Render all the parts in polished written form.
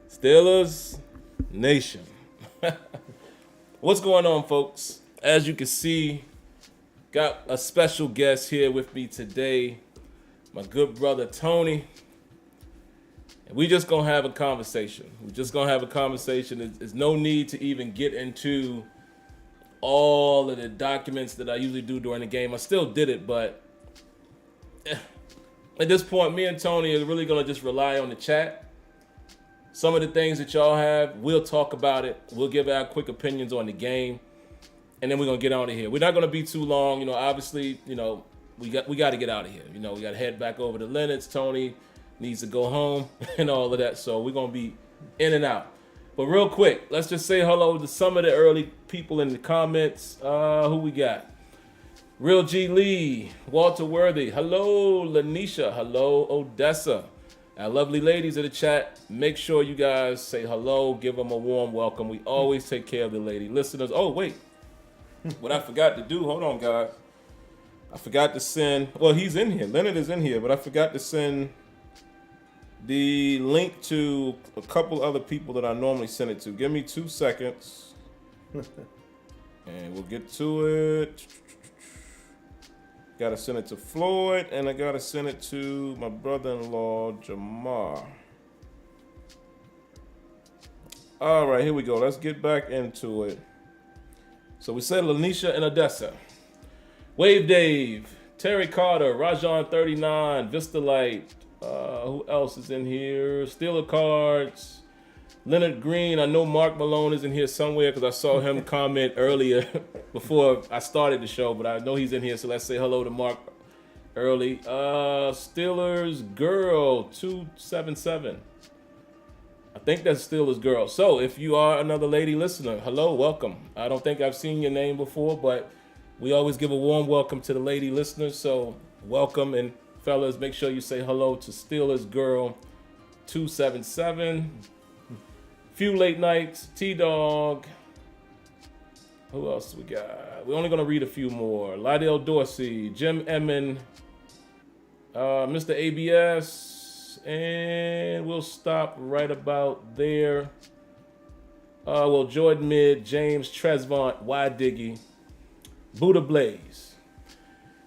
Steelers Nation. What's going on, folks? As you can see, got a special guest here with me today, my good brother Tony. And we just gonna have a conversation. There's no need to even get into all of the documents that I usually do during the game. I still did it, but at this point, me and Tony are really gonna just rely on the chat. Some of the things that y'all have, we'll talk about it. We'll give our quick opinions on the game, and then we're gonna get out of here. We're not gonna be too long, obviously, we got to get out of here. We got to head back over to Lennox. Tony needs to go home and all of that, so we're gonna be in and out. But real quick, let's just say hello to some of the early people in the comments. Who we got? Real G Lee, Walter Worthy, hello Lanisha, hello Odessa. Our lovely ladies in the chat, make sure you guys say hello, give them a warm welcome. We always take care of the lady listeners. Oh, wait. What I forgot to do, hold on, guys. I forgot to send, well, he's in here. Leonard is in here, but I forgot to send the link to a couple other people that I normally send it to. Give me 2 seconds. And we'll get to it. Gotta send it to Floyd, and I gotta send it to my brother-in-law, Jamar. All right, here we go. Let's get back into it. So we said Lanisha and Odessa. Wave Dave, Terry Carter, Rajon 39, Vista Light. Who else is in here? Steeler Cards. Leonard Green. I know Mark Malone is in here somewhere because I saw him comment earlier before I started the show, but I know he's in here, so let's say hello to Mark early. Steelers Girl 277. I think that's Steelers Girl. So if you are another lady listener, hello, welcome. I don't think I've seen your name before, but we always give a warm welcome to the lady listeners, so welcome. And fellas, make sure you say hello to Steelers Girl 277. Few late nights, T-Dog. Who else we got? We're only going to read a few more. Lydell Dorsey, Jim Emmon, Mr. ABS, and we'll stop right about there. Jordan Mid, James Tresvant, Y Diggy, Buddha Blaze,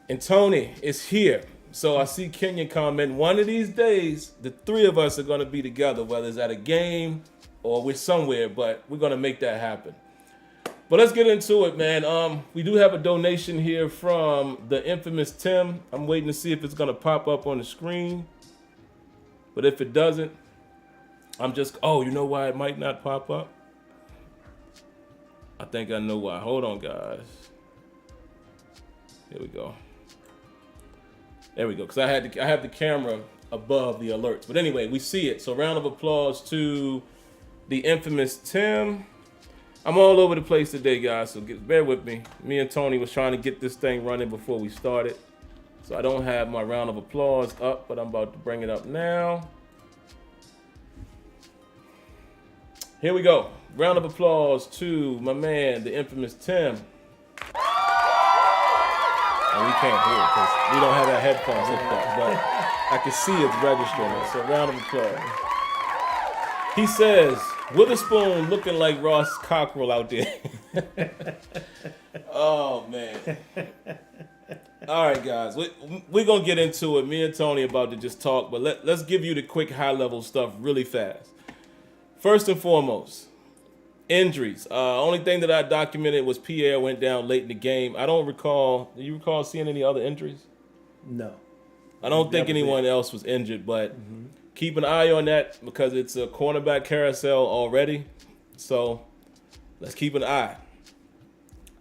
and Tony is here. So I see Kenyon comment, one of these days, the three of us are going to be together, whether it's at a game or we're somewhere, but we're going to make that happen. But let's get into it, man. We do have a donation here from the infamous Tim. I'm waiting to see if it's going to pop up on the screen. But if it doesn't, you know why it might not pop up? I think I know why. Hold on, guys. Here we go. There we go, because I have the camera above the alerts. But anyway, we see it. So round of applause to the infamous Tim. I'm all over the place today, guys, so bear with me. Me and Tony was trying to get this thing running before we started. So I don't have my round of applause up, but I'm about to bring it up now. Here we go. Round of applause to my man, the infamous Tim. And we can't hear it because we don't have our headphones hooked up, but I can see it's registering it. So round of applause. He says, Witherspoon looking like Ross Cockrell out there. Oh, man. All right, guys. We're going to get into it. Me and Tony about to just talk, but let's give you the quick high-level stuff really fast. First and foremost, injuries. Only thing that I documented was Pierre went down late in the game. I don't recall. Do you recall seeing any other injuries? No. I don't think anyone else was injured, but keep an eye on that because it's a cornerback carousel already. So let's keep an eye.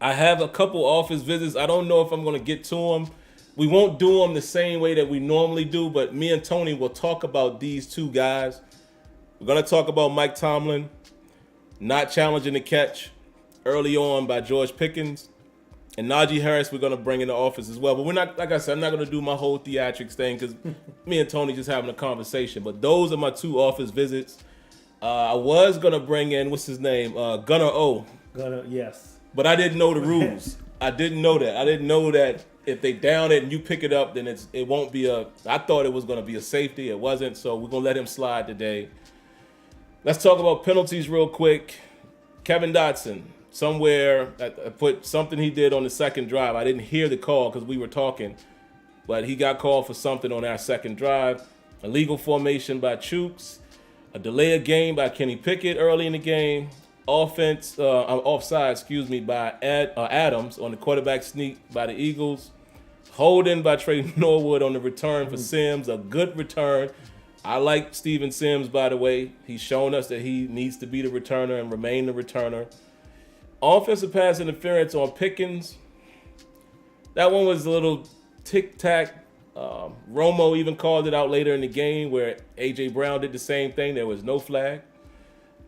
I have a couple office visits. I don't know if I'm going to get to them. We won't do them the same way that we normally do, but me and Tony will talk about these two guys. We're going to talk about Mike Tomlin not challenging the catch early on by George Pickens. And Najee Harris, we're going to bring in the office as well. But we're not, like I said, I'm not going to do my whole theatrics thing because me and Tony just having a conversation. But those are my two office visits. I was going to bring in, what's his name? Gunnar O. Gunnar, yes. But I didn't know the rules. I didn't know that. I didn't know that if they down it and you pick it up, then it won't be a, I thought it was going to be a safety. It wasn't. So we're going to let him slide today. Let's talk about penalties real quick. Kevin Dotson, somewhere, I put something he did on the second drive. I didn't hear the call because we were talking, but he got called for something on our second drive. Illegal formation by Chooks, a delay of game by Kenny Pickett early in the game, offside, by Adams on the quarterback sneak by the Eagles, holding by Trey Norwood on the return for Sims, a good return. I like Steven Sims, by the way. He's shown us that he needs to be the returner and remain the returner. Offensive pass interference on Pickens. That one was a little tic-tac. Romo even called it out later in the game where A.J. Brown did the same thing. There was no flag.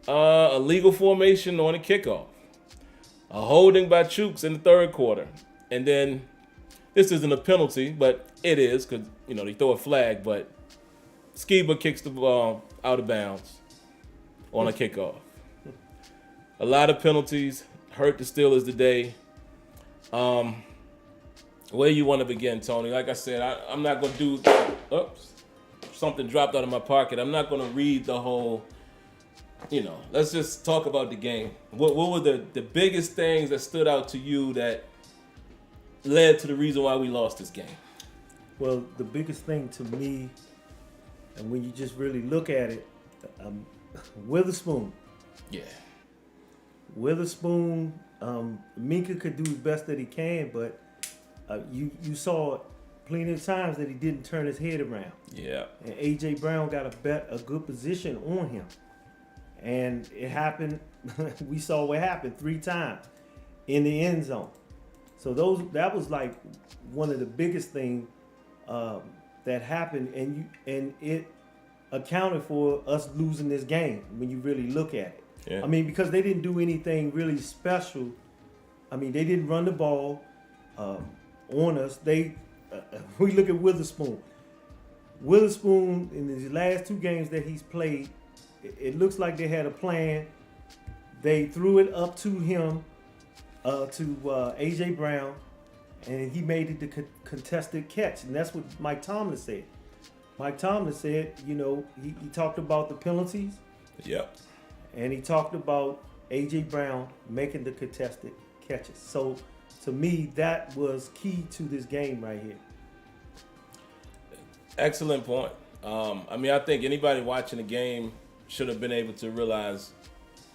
Illegal formation on a kickoff. A holding by Chooks in the third quarter. And then, this isn't a penalty, but it is because, they throw a flag, but Skiba kicks the ball out of bounds on a kickoff. A lot of penalties. Hurt the Steelers today. Where you want to begin, Tony? Like I said, I'm not going to do... Oops. Something dropped out of my pocket. I'm not going to read the whole... let's just talk about the game. What were the biggest things that stood out to you that led to the reason why we lost this game? Well, the biggest thing to me, and when you just really look at it, Witherspoon. Yeah. Witherspoon, Minka could do his best that he can, but you saw plenty of times that he didn't turn his head around. Yeah. And A.J. Brown got a good position on him. And it happened, we saw what happened 3 times in the end zone. So that was like one of the biggest things that happened, and it accounted for us losing this game when you really look at it. Yeah. I mean, because they didn't do anything really special. I mean, they didn't run the ball on us. We look at Witherspoon. Witherspoon in these last 2 games that he's played, it looks like they had a plan. They threw it up to him, to A.J. Brown, and he made it the contested catch. And that's what Mike Tomlin said. Mike Tomlin said, he talked about the penalties. Yep. And he talked about A.J. Brown making the contested catches. So, to me, that was key to this game right here. Excellent point. I think anybody watching the game should have been able to realize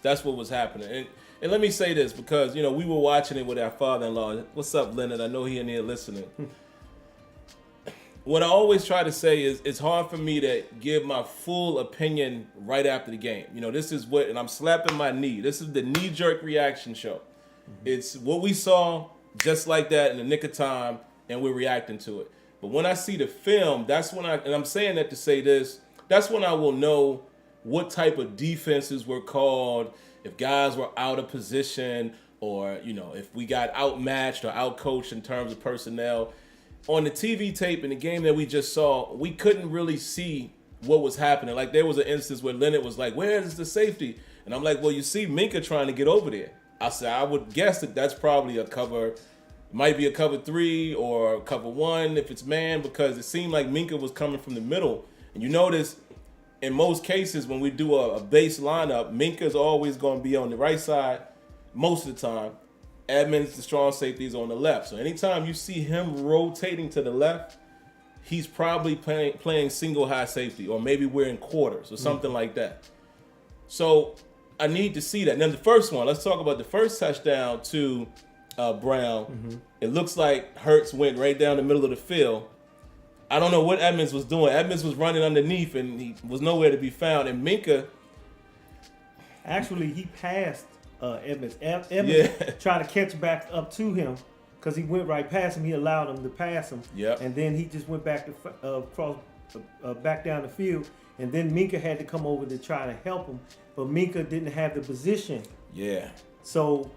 that's what was happening. And let me say this, because, we were watching it with our father-in-law. What's up, Leonard? I know he in here listening. What I always try to say is it's hard for me to give my full opinion right after the game. This is what, and I'm slapping my knee. This is the knee-jerk reaction show. Mm-hmm. It's what we saw just like that in the nick of time, and we're reacting to it. But when I see the film, that's when and I'm saying that to say this, that's when I will know what type of defenses were called, if guys were out of position, or, if we got outmatched or outcoached in terms of personnel. On the TV tape in the game that we just saw, we couldn't really see what was happening. Like, there was an instance where Leonard was like, where is the safety? And I'm like, well, you see Minka trying to get over there. I said, I would guess that that's probably a cover, might be a cover 3 or cover 1 if it's man, because it seemed like Minka was coming from the middle. And you notice in most cases when we do a base lineup, Minka's always going to be on the right side most of the time. Edmonds, the strong safety, is on the left. So anytime you see him rotating to the left, he's probably playing single high safety, or maybe we're in quarters or something like that. So I need to see that. Now the first one, let's talk about the first touchdown to Brown. Mm-hmm. It looks like Hurts went right down the middle of the field. I don't know what Edmonds was doing. Edmonds was running underneath, and he was nowhere to be found. And Minka, actually, he passed Edmonds. Edmonds tried to catch back up to him because he went right past him. He allowed him to pass him. Yep. And then he just went back back down the field. And then Minka had to come over to try to help him, but Minka didn't have the position. Yeah. So,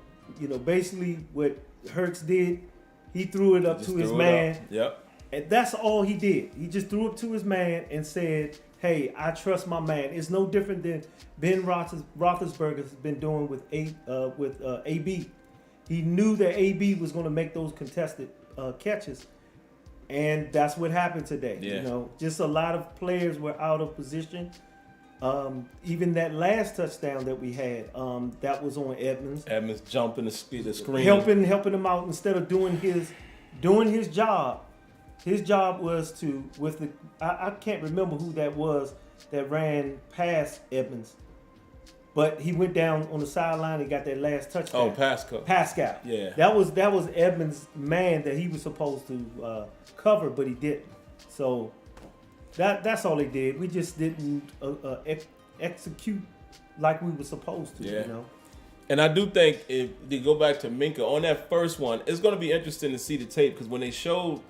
basically what Hurts did, he threw it up to his man. Yep. And that's all he did. He just threw it to his man and said, hey, I trust my man. It's no different than Ben Roethlisberger has been doing with AB. He knew that AB was going to make those contested catches, and that's what happened today. Yeah. Just a lot of players were out of position, Even that last touchdown that we had, that was on Edmonds. Edmonds jumping the screen, helping him out instead of doing his job. His job was to I can't remember who that was that ran past Edmonds, but he went down on the sideline and got that last touchdown. Oh, Pascal. Yeah, that was Edmonds' man that he was supposed to cover, but he didn't. So that's all they did. We just didn't execute like we were supposed to. Yeah. You know. And I do think if they go back to Minka on that first one, it's going to be interesting to see the tape because when they showed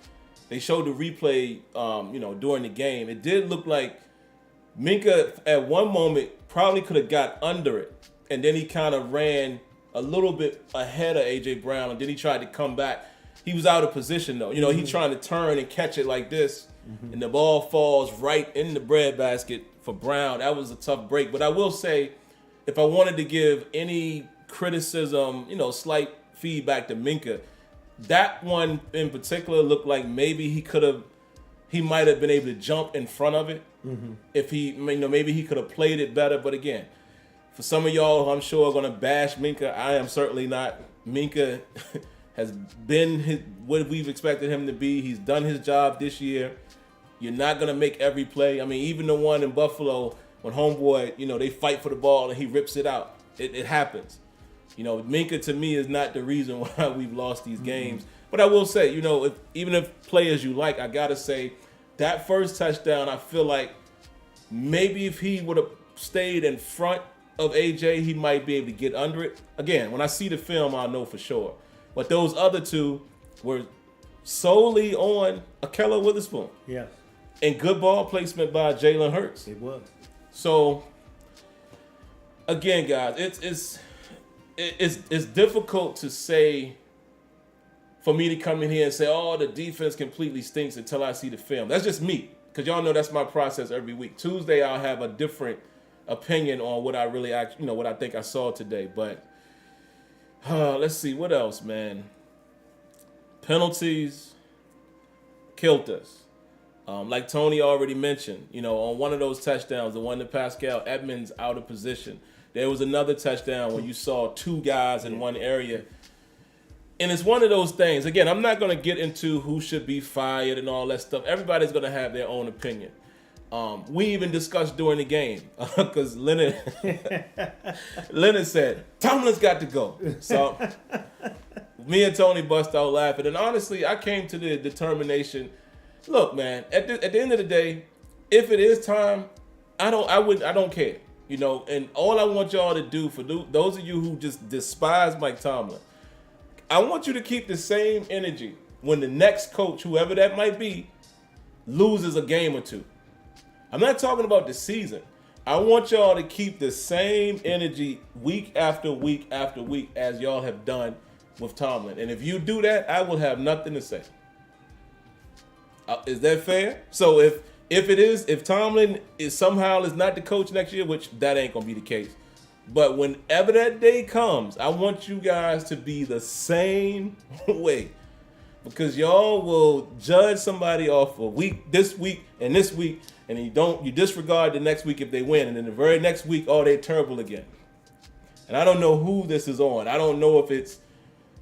the replay, during the game, it did look like Minka at one moment probably could have got under it, and then he kind of ran a little bit ahead of AJ Brown, and then he tried to come back. He was out of position though. He trying to turn and catch it like this, and the ball falls right in the breadbasket for Brown. That was a tough break. But I will say, if I wanted to give any criticism, slight feedback to Minka, that one in particular looked like maybe he might have been able to jump in front of it. If maybe he could have played it better. But again, for some of y'all who I'm sure are going to bash Minka, I am certainly not. Minka has been what we've expected him to be. He's done his job this year. You're not going to make every play. I mean, even the one in Buffalo when homeboy, they fight for the ball and he rips it out. It happens. Minka to me is not the reason why we've lost these games. But I will say, even if players you like, I got to say that first touchdown, I feel like maybe if he would have stayed in front of AJ, he might be able to get under it. Again, when I see the film, I'll know for sure. But those other two were solely on Ahkello Witherspoon. Yeah. And good ball placement by Jalen Hurts. It was. So, again, guys, it's difficult to say, for me to come in here and say, oh, the defense completely stinks until I see the film. That's just me, because y'all know that's my process every week. Tuesday, I'll have a different opinion on what I really what I think I saw today. But let's see, what else, man? Penalties killed us. Like Tony already mentioned, on one of those touchdowns, the one to Pascal, Edmonds out of position. There was another touchdown when you saw two guys in one area. And it's one of those things. Again, I'm not going to get into who should be fired and all that stuff. Everybody's going to have their own opinion. We even discussed during the game because Leonard said, Tomlin's got to go. So me and Tony bust out laughing. And honestly, I came to the determination, look, man, at the end of the day, if it is time, I don't care. And all I want y'all to do for those of you who just despise Mike Tomlin, I want you to keep the same energy when the next coach, whoever that might be, loses a game or two. I'm not talking about the season. I want y'all to keep the same energy week after week after week as y'all have done with Tomlin. And if you do that, I will have nothing to say. Is that fair? So if Tomlin is not the coach next year, which that ain't gonna be the case, but whenever that day comes, I want you guys to be the same way, because y'all will judge somebody off this week, and you disregard the next week if they win, and then the very next week, oh, they're terrible again. And I don't know who this is on. I don't know if it's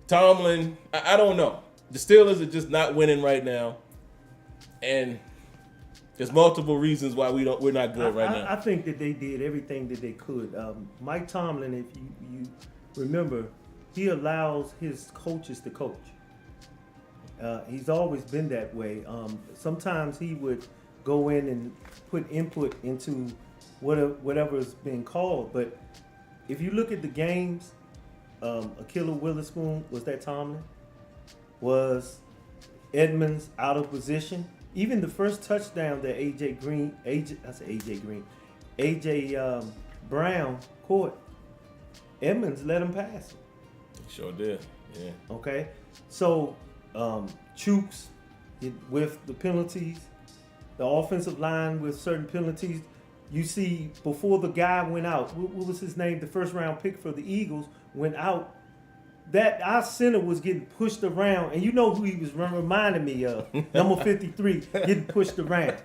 Tomlin. I don't know. The Steelers are just not winning right now. And there's multiple reasons why we're not good right now. I think that they did everything that they could. Mike Tomlin, if you remember, he allows his coaches to coach. He's always been that way. Sometimes he would go in and put input into whatever's been called. But if you look at the games, Ahkello Witherspoon, was that Tomlin? Was Edmonds out of position? Even the first touchdown that AJ Brown caught, Edmonds let him pass. He sure did, yeah. Okay, so Chooks with the penalties, the offensive line with certain penalties. You see, before the guy went out, what was his name? The first round pick for the Eagles went out. That our center was getting pushed around, and you know who he was reminding me of? Number 53, getting pushed around.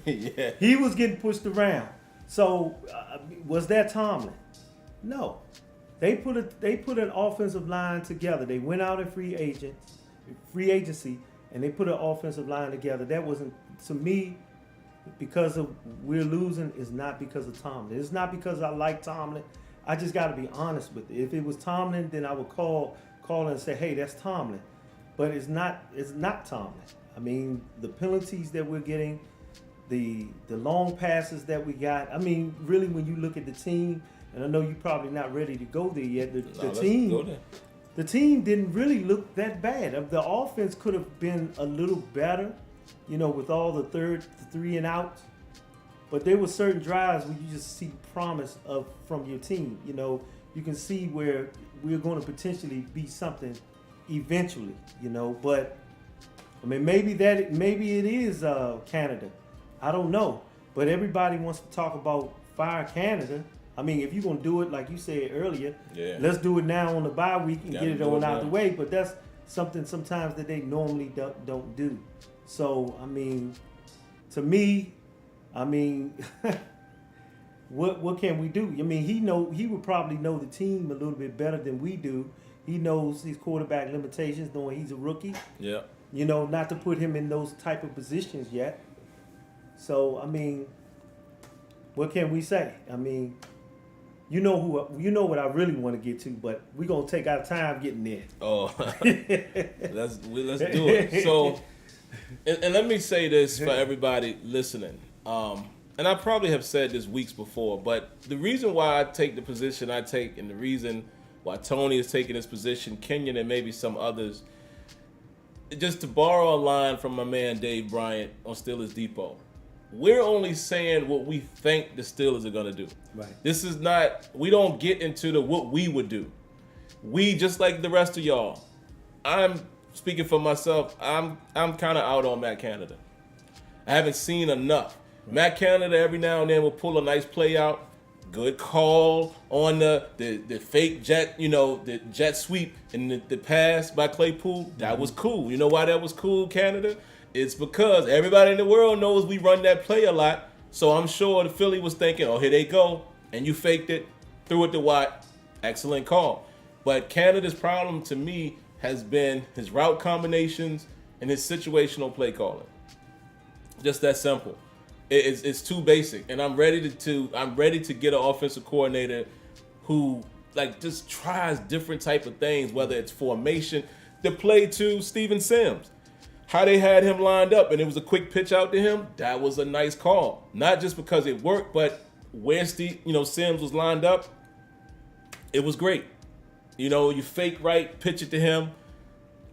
Yeah. He was getting pushed around. So was that Tomlin? No. They put an offensive line together. They went out in free agency, and they put an offensive line together. That wasn't, to me, because of we're losing, is not because of Tomlin. It's not because I like Tomlin. I just got to be honest with it. If it was Tomlin, then I would call and say, hey, that's Tomlin. But it's not Tomlin. I mean, the penalties that we're getting, the long passes that we got. I mean, really, when you look at the team, and I know you're probably not ready to go there yet. The team didn't really look that bad. The offense could have been a little better, with all the three and outs. But there were certain drives where you just see promise from your team. You can see where we're going to potentially be something eventually. But I mean, maybe it is Canada. I don't know. But everybody wants to talk about fire Canada. I mean, if you're going to do it, like you said earlier, let's do it now on the bye week and get it on out the way. But that's something sometimes that they normally don't do. So, I mean, to me, what can we do? I mean, he would probably know the team a little bit better than we do. He knows his quarterback limitations, knowing he's a rookie. Yeah. Not to put him in those type of positions yet. So, I mean, what can we say? I mean, you know what I really want to get to, but we're gonna take our time getting there. Oh, let's do it. So, and let me say this for everybody listening. And I probably have said this weeks before, but the reason why I take the position I take, and the reason why Tony is taking this position, Kenyon and maybe some others, just to borrow a line from my man Dave Bryant on Steelers Depot. We're only saying what we think the Steelers are going to do. Right. This is not, we don't get into what we would do. We, just like the rest of y'all, I'm speaking for myself, I'm kind of out on Matt Canada. I haven't seen enough. Right. Matt Canada every now and then will pull a nice play out. Good call on the fake jet, the jet sweep and the pass by Claypool. That was cool. You know why that was cool, Canada? It's because everybody in the world knows we run that play a lot. So I'm sure the Philly was thinking, oh, here they go. And you faked it, threw it to Watt. Excellent call. But Canada's problem to me has been his route combinations and his situational play calling. Just that simple. It's too basic. And I'm ready to get an offensive coordinator who just tries different type of things, whether it's formation. The play to Steven Sims. How they had him lined up and it was a quick pitch out to him, that was a nice call. Not just because it worked, but where Sims was lined up, it was great. You fake right, pitch it to him.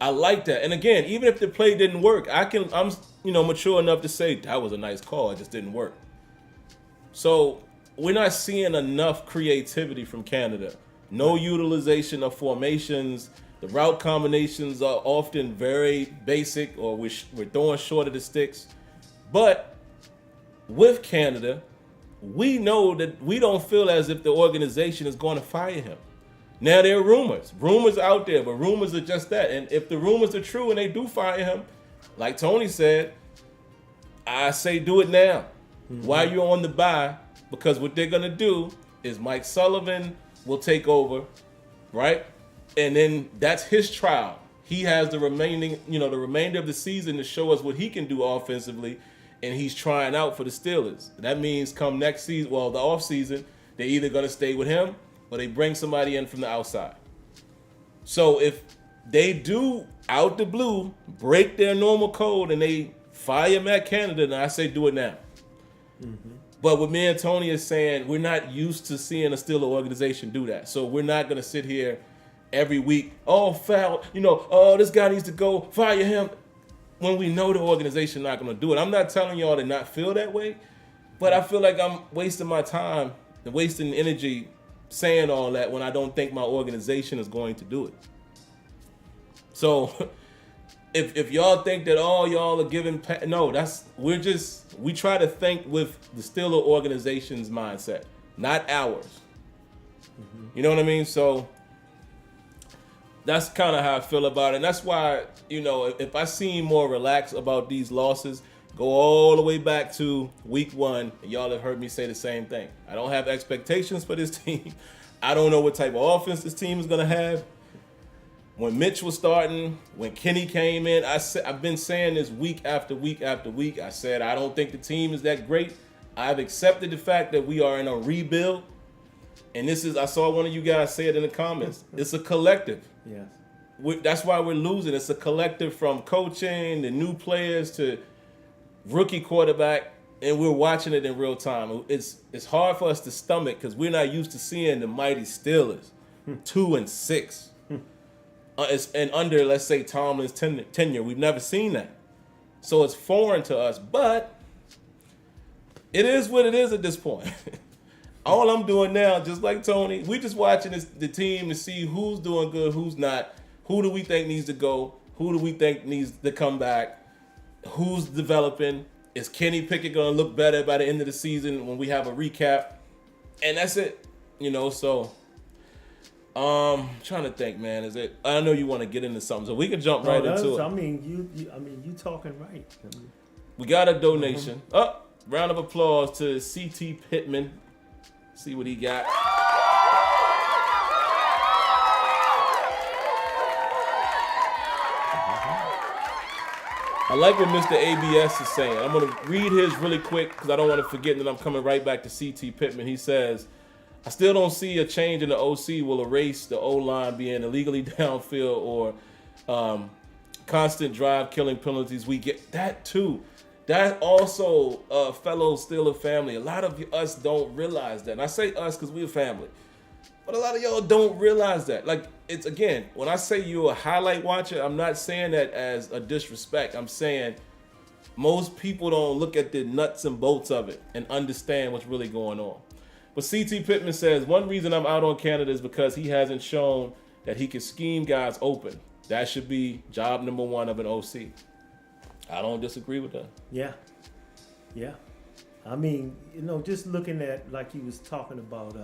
I like that. And again, even if the play didn't work, I'm mature enough to say that was a nice call. It just didn't work. So we're not seeing enough creativity from Canada. No utilization of formations. The route combinations are often very basic, or we're throwing short of the sticks. But with Canada, we know that we don't feel as if the organization is going to fire him. Now, there are rumors out there, but rumors are just that. And if the rumors are true and they do fire him, like Tony said, I say do it now while you're on the bye, because what they're going to do is Mike Sullivan will take over, right? And then that's his trial. He has the remainder of the season to show us what he can do offensively, and he's trying out for the Steelers. That means come next season, the offseason, they're either going to stay with him or they bring somebody in from the outside. So if they do, out the blue, break their normal code and they fire Matt Canada, then I say do it now. Mm-hmm. But what me and Tony is saying, we're not used to seeing a Steelers organization do that. So we're not going to sit here every week, foul, this guy needs to go, fire him, when we know the organization not going to do it. I'm not telling y'all to not feel that way, but I feel like I'm wasting my time and wasting energy saying all that when I don't think my organization is going to do it. So if y'all think that all y'all are giving, we try to think with the Steelers organization's mindset, not ours. Mm-hmm. You know what I mean? So that's kind of how I feel about it. And that's why, if I seem more relaxed about these losses, Go all the way back to week 1, and y'all have heard me say the same thing. I don't have expectations for this team. I don't know what type of offense this team is going to have. When Mitch was starting, when Kenny came in, I've been saying this week after week after week. I said I don't think the team is that great. I've accepted the fact that we are in a rebuild. And I saw one of you guys say it in the comments. It's a collective. Yes. That's why we're losing. It's a collective from coaching, the new players to rookie quarterback, and we're watching it in real time. It's hard for us to stomach because we're not used to seeing the mighty Steelers 2-6. And under, let's say, Tomlin's tenure. We've never seen that. So it's foreign to us, but it is what it is at this point. All I'm doing now, just like Tony, we're just watching the team to see who's doing good, who's not. Who do we think needs to go? Who do we think needs to come back? Who's developing? Is Kenny Pickett going to look better by the end of the season when we have a recap? And that's it. So trying to think, man. I know you want to get into something, so we can jump right into it. I mean, you talking right. We got a donation. Round of applause to CT Pittman. See what he got. I like what Mr. ABS is saying. I'm going to read his really quick because I don't want to forget that I'm coming right back to CT Pittman. He says, I still don't see a change in the OC will erase the O-line being illegally downfield or constant drive killing penalties. We get that too. That also, fellow Steeler family, a lot of us don't realize that. And I say us because we're a family. But a lot of y'all don't realize that. Like, it's, again, when I say you're a highlight watcher, I'm not saying that as a disrespect. I'm saying most people don't look at the nuts and bolts of it and understand what's really going on. But CT Pittman says, one reason I'm out on Canada is because he hasn't shown that he can scheme guys open. That should be job number 1 of an OC. I don't disagree with that. Yeah. I mean, just looking at, like he was talking about,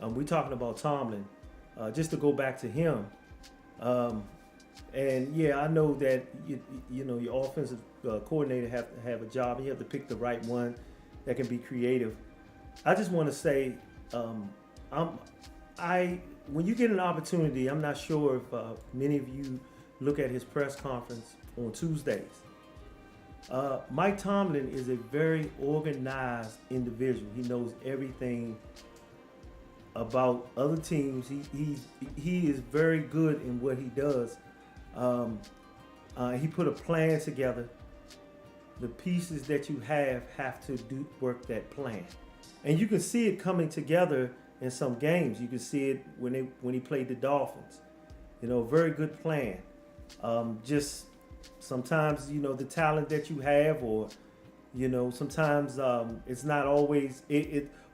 we're talking about Tomlin, just to go back to him. And yeah, I know that, your offensive coordinator have to have a job. You have to pick the right one that can be creative. I just want to say, when you get an opportunity, I'm not sure if many of you look at his press conference on Tuesdays. Mike Tomlin is a very organized individual. He knows everything about other teams. He is very good in what he does. He put a plan together. The pieces that you have to work that plan, and you can see it coming together in some games. You can see it when he played the Dolphins. Very good plan. Just sometimes, the talent that you have, or, sometimes it's not always,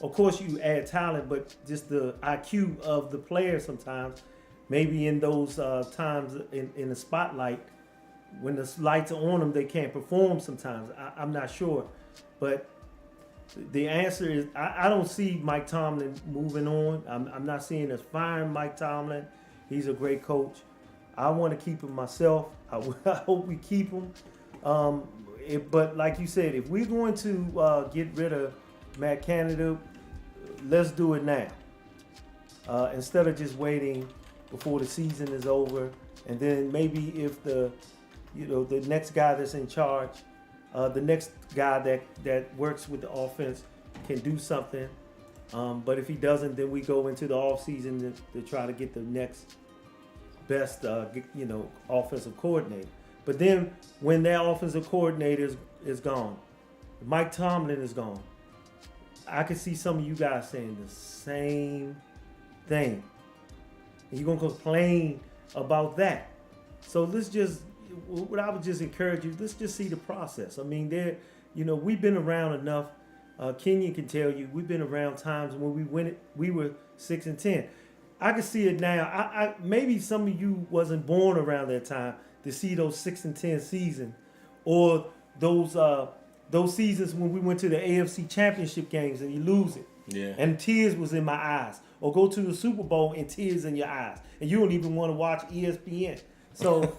of course you add talent, but just the IQ of the player sometimes, maybe in those times in the spotlight, when the lights are on them, they can't perform sometimes. I'm not sure. But the answer is, I don't see Mike Tomlin moving on. I'm not seeing us firing Mike Tomlin. He's a great coach. I want to keep him myself. I hope we keep him. But like you said, if we're going to get rid of Matt Canada, let's do it now. Instead of just waiting before the season is over, and then maybe if the next guy that's in charge, the next guy that works with the offense can do something. But if he doesn't, then we go into the offseason to try to get the next best, offensive coordinator. But then when that offensive coordinator is gone, Mike Tomlin is gone, I could see some of you guys saying the same thing. And you're going to complain about that. So what I would just encourage you, let's just see the process. I mean, we've been around enough. Kenyon can tell you, we've been around times when we were 6-10. I can see it now. I maybe some of you wasn't born around that time to see those 6-10 seasons, or those seasons when we went to the AFC Championship games and you lose it. Yeah. And tears was in my eyes. Or go to the Super Bowl and tears in your eyes. And you don't even want to watch ESPN. So,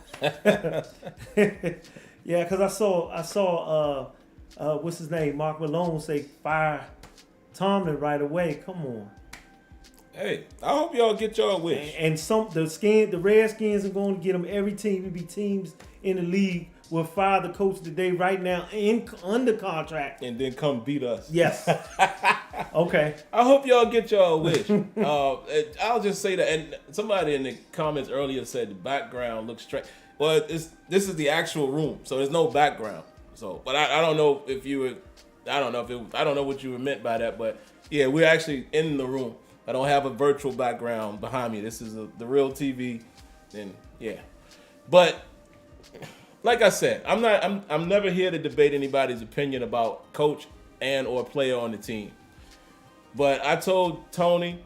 Yeah, because I saw what's his name, Mark Malone say fire Tomlin right away. Come on. Hey, I hope y'all get y'all wish. And the Redskins are going to get them. Every team, it be teams in the league will fire the coach today, right now, under contract, and then come beat us. Yes. Okay. I hope y'all get y'all wish. I'll just say that. And somebody in the comments earlier said the background looks strange. Well, this is the actual room, so there's no background. So, but I don't know if you were. I don't know what you were meant by that, but yeah, we're actually in the room. I don't have a virtual background behind me. This is the real TV, and yeah. But like I said, I'm never here to debate anybody's opinion about coach and or player on the team. But I told Tony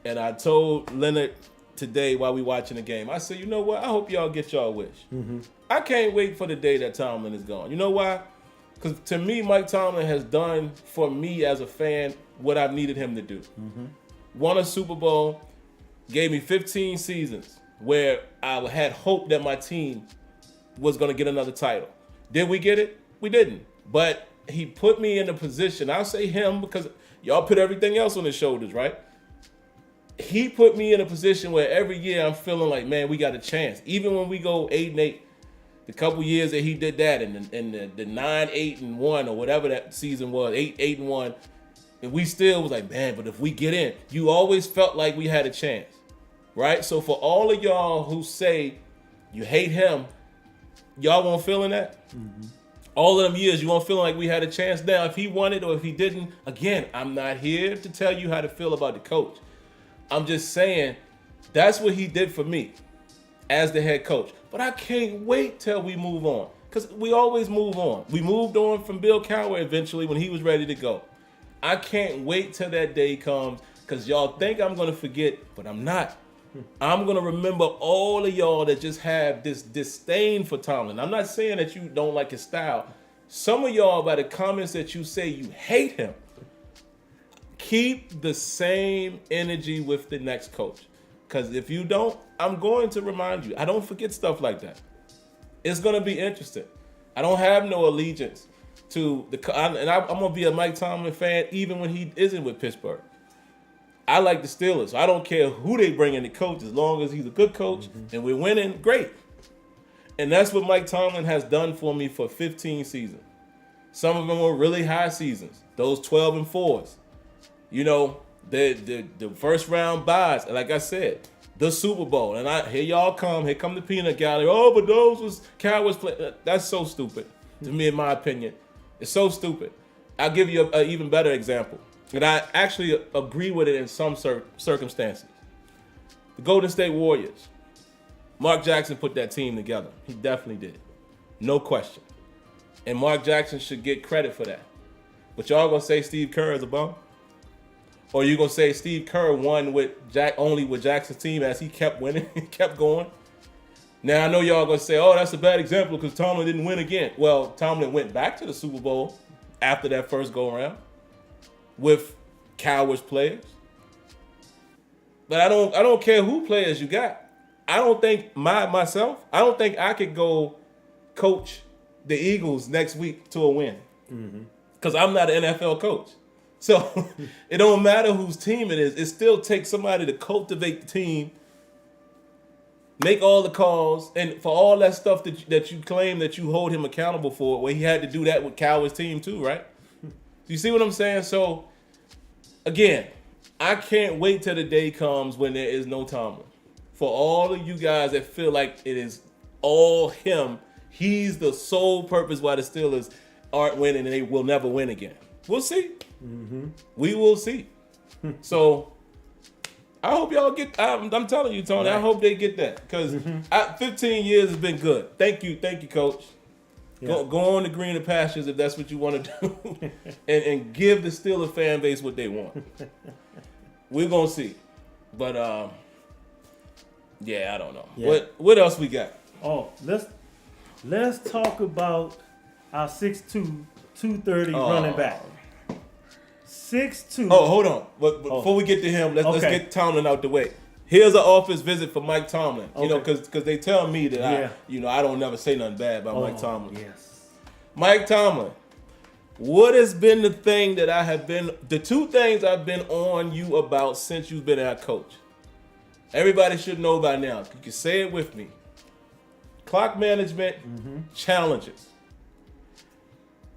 and I told Leonard today while we watching the game, I said, you know what? I hope y'all get y'all wish. Mm-hmm. I can't wait for the day that Tomlin is gone. You know why? Because to me, Mike Tomlin has done for me as a fan what I've needed him to do. Mm-hmm. Won a Super Bowl, gave me 15 seasons where I had hope that my team was going to get another title. Did we get it? We didn't. But he put me in a position. I'll say him because y'all put everything else on his shoulders, right? He put me in a position where every year I'm feeling like, man, we got a chance. Even when we go 8-8, the couple years that he did that, and the 9-8-1 or whatever that season was, 8-8-1, and we still was like, man, but if we get in, you always felt like we had a chance, right? So for all of y'all who say you hate him, y'all won't feeling that? Mm-hmm. All of them years, you won't feeling like we had a chance. Now, if he won it or if he didn't, again, I'm not here to tell you how to feel about the coach. I'm just saying that's what he did for me as the head coach. But I can't wait till we move on, because we always move on. We moved on from Bill Cowher eventually when he was ready to go. I can't wait till that day comes, because y'all think I'm going to forget, but I'm not. I'm going to remember all of y'all that just have this disdain for Tomlin. I'm not saying that you don't like his style. Some of y'all, by the comments that you say, you hate him. Keep the same energy with the next coach. Because if you don't, I'm going to remind you. I don't forget stuff like that. It's going to be interesting. I don't have no allegiance to I'm going to be a Mike Tomlin fan even when he isn't with Pittsburgh. I like the Steelers. I don't care who they bring in the coach as long as he's a good coach and we're winning, great. And that's what Mike Tomlin has done for me for 15 seasons. Some of them were really high seasons, those 12-4s. You know, the first round buys, and like I said, the Super Bowl. And here come the peanut gallery. Oh, but those was Cowboys play. That's so stupid to me, in my opinion. It's so stupid. I'll give you an even better example. And I actually agree with it in some circumstances. The Golden State Warriors. Mark Jackson put that team together. He definitely did. No question. And Mark Jackson should get credit for that. But y'all gonna say Steve Kerr is a bum? Or you gonna say Steve Kerr won with only with Jackson's team as he kept winning, kept going? Now I know y'all gonna say, oh, that's a bad example because Tomlin didn't win again. Well, Tomlin went back to the Super Bowl after that first go around with Cowboys players. But I don't care who players you got. I don't think myself, I don't think I could go coach the Eagles next week to a win. Because I'm not an NFL coach. So it don't matter whose team it is. It still takes somebody to cultivate the team, make all the calls, and for all that stuff that you claim that you hold him accountable for, well, he had to do that with Cowboys' team too, right? You see what I'm saying? So, again, I can't wait till the day comes when there is no Tomlin. For all of you guys that feel like it is all him, he's the sole purpose why the Steelers aren't winning and they will never win again. We'll see. We will see. So, I hope y'all get. I'm telling you, Tony. Right. I hope they get that because 15 years has been good. Thank you, Coach. Yeah. Go on to greener pastures if that's what you want to do, and give the Steelers fan base what they want. We're gonna see, but yeah, I don't know. Yeah. What else we got? Oh, let's talk about our 6'2", 230 running back. 6'2". Oh, hold on. But before we get to him, let's get Tomlin out the way. Here's an office visit for Mike Tomlin. You know, Okay. because they tell me that I don't never say nothing bad about Mike Tomlin. Yes. Mike Tomlin, what has been the thing that the two things I've been on you about since you've been our coach? Everybody should know by now. You can say it with me. Clock management, challenges.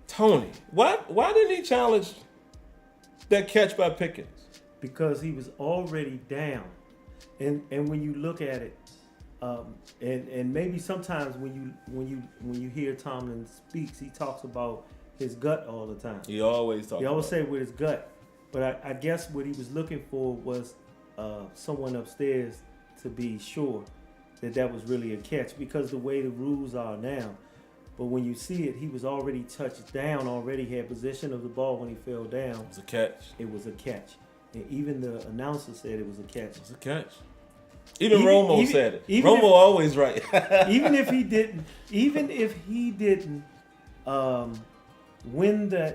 Tony, why didn't he challenge that catch by Pickens? Because he was already down. And when you look at it, and maybe sometimes when you hear Tomlin speaks, he talks about his gut all the time. He always talks. He always say with his gut, but I guess what he was looking for was someone upstairs to be sure that was really a catch, because the way the rules are now. But when you see it, he was already touched down, already had possession of the ball when he fell down. It was a catch. It was a catch. And even the announcer said it was a catch. It was a catch. Even Romo said it. Romo always right. even if he didn't win the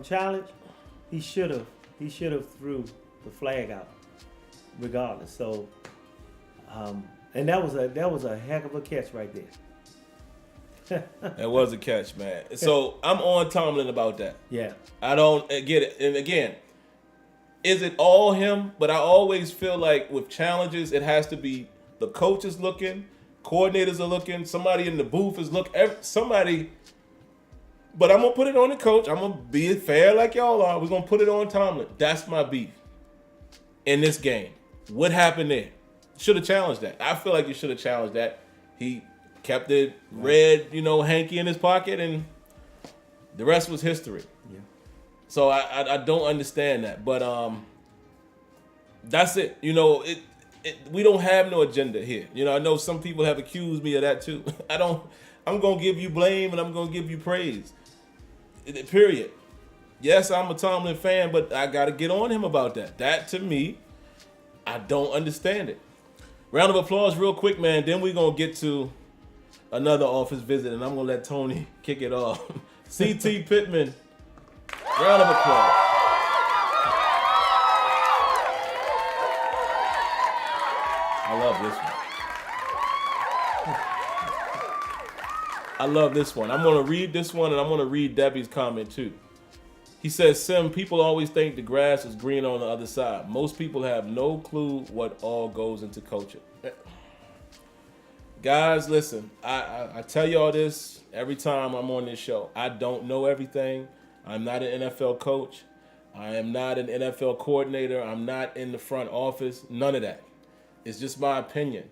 challenge, he should have threw the flag out, regardless. So, and that was a heck of a catch right there. That was a catch, man. So I'm on Tomlin about that. Yeah. I don't get it. And again, is it all him? But I always feel like with challenges, it has to be the coach is looking, coordinators are looking, somebody in the booth is looking, somebody. But I'm going to put it on the coach. I'm going to be fair like y'all are. We're going to put it on Tomlin. That's my beef in this game. What happened there? Should have challenged that. I feel like you should have challenged that. He kept the red, hanky in his pocket, and the rest was history. Yeah. So I don't understand that. But that's it. We don't have no agenda here. I know some people have accused me of that too. I'm going to give you blame and I'm going to give you praise. Period. Yes, I'm a Tomlin fan, but I got to get on him about that. That, to me, I don't understand it. Round of applause real quick, man. Then we're going to get to another office visit, and I'm going to let Tony kick it off. C.T. Pittman, round of applause. I love this one. I love this one. I'm going to read this one, and I'm going to read Debbie's comment too. He says, Sim, people always think the grass is green on the other side. Most people have no clue what all goes into coaching. Guys, listen, I tell y'all this every time I'm on this show. I don't know everything. I'm not an NFL coach. I am not an NFL coordinator. I'm not in the front office. None of that. It's just my opinion.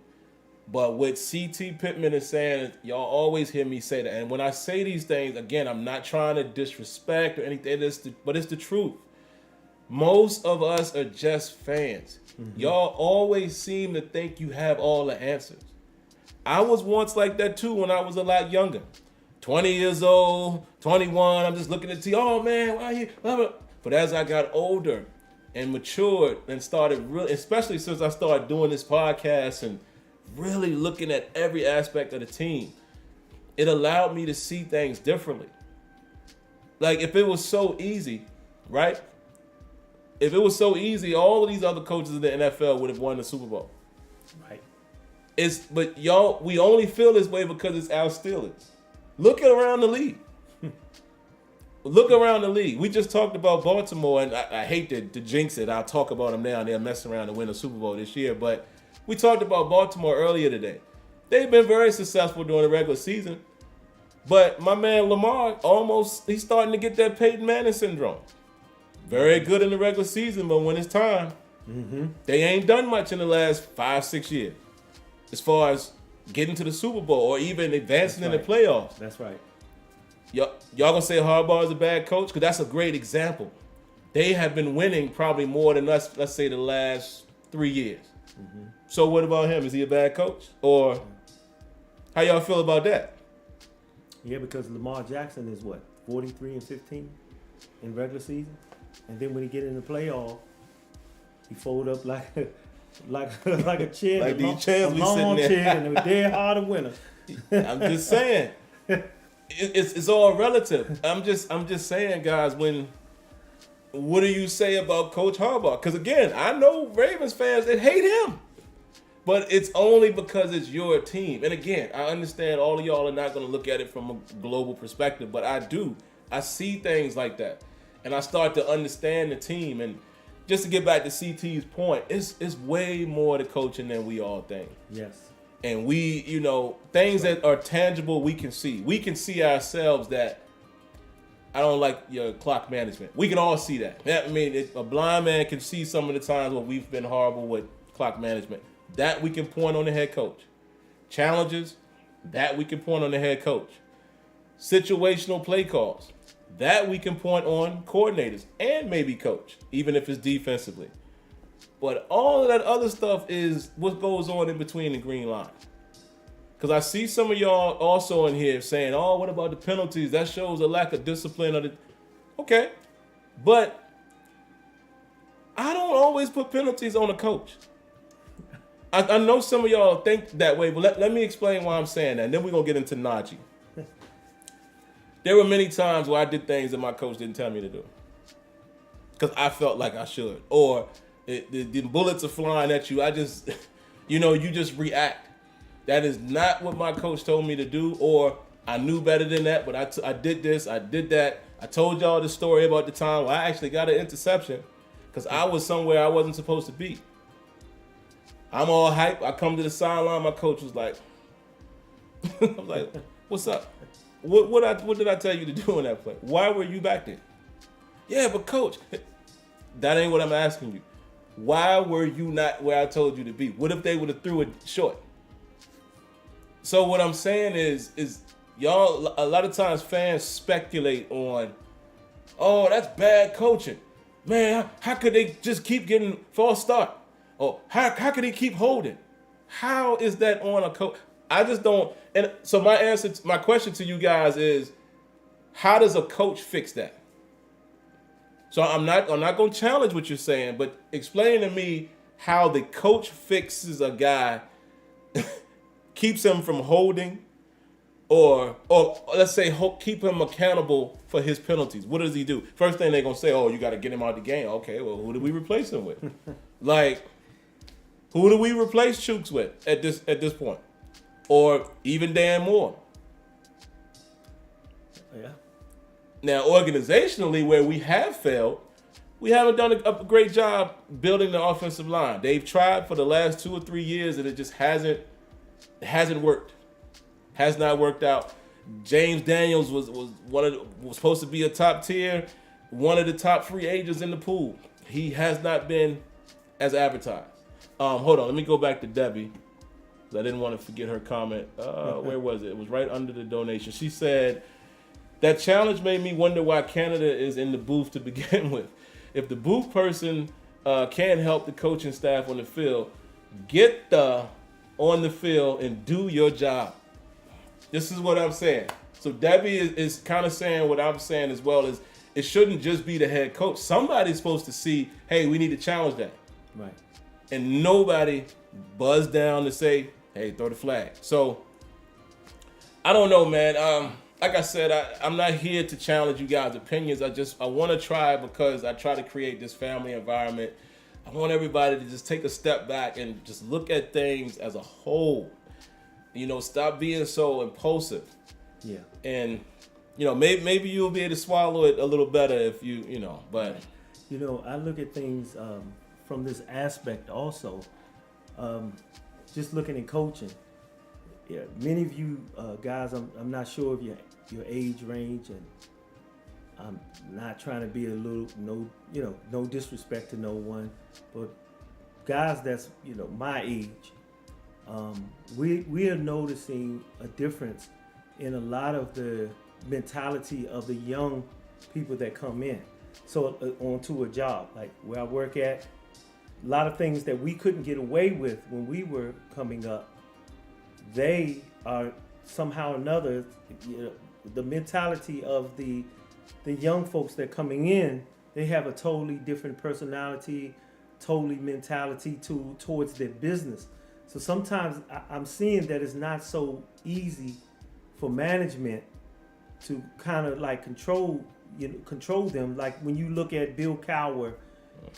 But what C.T. Pittman is saying, y'all always hear me say that. And when I say these things, again, I'm not trying to disrespect or anything, but it's the truth. Most of us are just fans. Mm-hmm. Y'all always seem to think you have all the answers. I was once like that too when I was a lot younger. 20 years old, 21, I'm just looking at the oh man, why you? But as I got older and matured and started really, especially since I started doing this podcast and really looking at every aspect of the team, it allowed me to see things differently. Like if it was so easy, right? If it was so easy, all of these other coaches in the NFL would have won the Super Bowl. Right. But y'all, we only feel this way because it's our Steelers. Look around the league. Look around the league. We just talked about Baltimore, and I hate to jinx it. I'll talk about them now, and they're messing around to win the Super Bowl this year. But we talked about Baltimore earlier today. They've been very successful during the regular season. But my man Lamar, he's starting to get that Peyton Manning syndrome. Very good in the regular season, but when it's time, they ain't done much in the last 5-6 years as far as getting to the Super Bowl or even advancing in the playoffs. That's right. Y'all gonna say Harbaugh is a bad coach? Because that's a great example. They have been winning probably more than us, let's say, the last 3 years. Mm-hmm. So what about him? Is he a bad coach? Or how y'all feel about that? Yeah, because Lamar Jackson is what, 43-15 in regular season? And then when he get in the playoff, he fold up like a chair. Like these chairs we sitting there. Chair, and they're dead hard to win. I'm just saying. It's all relative. I'm just saying, guys, what do you say about Coach Harbaugh? Because again, I know Ravens fans that hate him. But it's only because it's your team. And again, I understand all of y'all are not going to look at it from a global perspective, but I do. I see things like that. And I start to understand the team. And just to get back to CT's point, it's way more to coaching than we all think. Yes. And we, things that are tangible, we can see. We can see ourselves that I don't like your clock management. We can all see that. I mean, a blind man can see some of the times where we've been horrible with clock management. That we can point on the head coach. Challenges, that we can point on the head coach. Situational play calls, that we can point on coordinators and maybe coach, even if it's defensively. But all of that other stuff is what goes on in between the green line. Because I see some of y'all also in here saying, oh, what about the penalties? That shows a lack of discipline. Okay, but I don't always put penalties on a coach. I know some of y'all think that way, but let me explain why I'm saying that, and then we're going to get into Najee. There were many times where I did things that my coach didn't tell me to do because I felt like I should. Or the bullets are flying at you. I just, you just react. That is not what my coach told me to do, or I knew better than that, but I did this, I did that. I told y'all the story about the time where I actually got an interception because I was somewhere I wasn't supposed to be. I'm all hype. I come to the sideline. My coach was like, I'm like, what's up? What did I tell you to do in that play? Why were you back there? Yeah, but coach, that ain't what I'm asking you. Why were you not where I told you to be? What if they would have threw it short? So what I'm saying is y'all, a lot of times fans speculate on, oh, that's bad coaching. Man, how could they just keep getting false start? Or how could he keep holding? How is that on a coach? I just don't. And so my question to you guys is, how does a coach fix that? So I'm not going to challenge what you're saying, but explain to me how the coach fixes a guy, keeps him from holding, or let's say keep him accountable for his penalties. What does he do? First thing they're going to say, oh, you got to get him out of the game. Okay, well, who do we replace him with? Who do we replace Chooks with at this point? Or even Dan Moore? Yeah. Now, organizationally, where we have failed, we haven't done a great job building the offensive line. They've tried for the last 2 or 3 years, and it just hasn't worked. Has not worked out. James Daniels was supposed to be a top tier, one of the top free agents in the pool. He has not been as advertised. Hold on, let me go back to Debbie. I didn't want to forget her comment. Where was it? It was right under the donation. She said, that challenge made me wonder why Canada is in the booth to begin with. If the booth person can't help the coaching staff on the field, get on the field and do your job. This is what I'm saying. So Debbie is kind of saying what I'm saying as well, is it shouldn't just be the head coach. Somebody's supposed to see, hey, we need to challenge that. Right. And nobody buzzed down to say, hey, throw the flag. So I don't know, man. Like I said, I'm not here to challenge you guys' opinions. I want to try, because I try to create this family environment. I want everybody to just take a step back and just look at things as a whole. Stop being so impulsive. Yeah. And, maybe you'll be able to swallow it a little better if but. I look at things from this aspect also. Just looking at coaching. Yeah, many of you guys, I'm not sure of your age range, and I'm not trying to be no disrespect to no one, but guys that's my age, we are noticing a difference in a lot of the mentality of the young people that come in. So onto a job like where I work at, a lot of things that we couldn't get away with when we were coming up, they are somehow or another, the mentality of the young folks that are coming in, they have a totally different personality, totally mentality towards their business. So sometimes I'm seeing that it's not so easy for management to kind of like control them. Like when you look at Bill Cowher,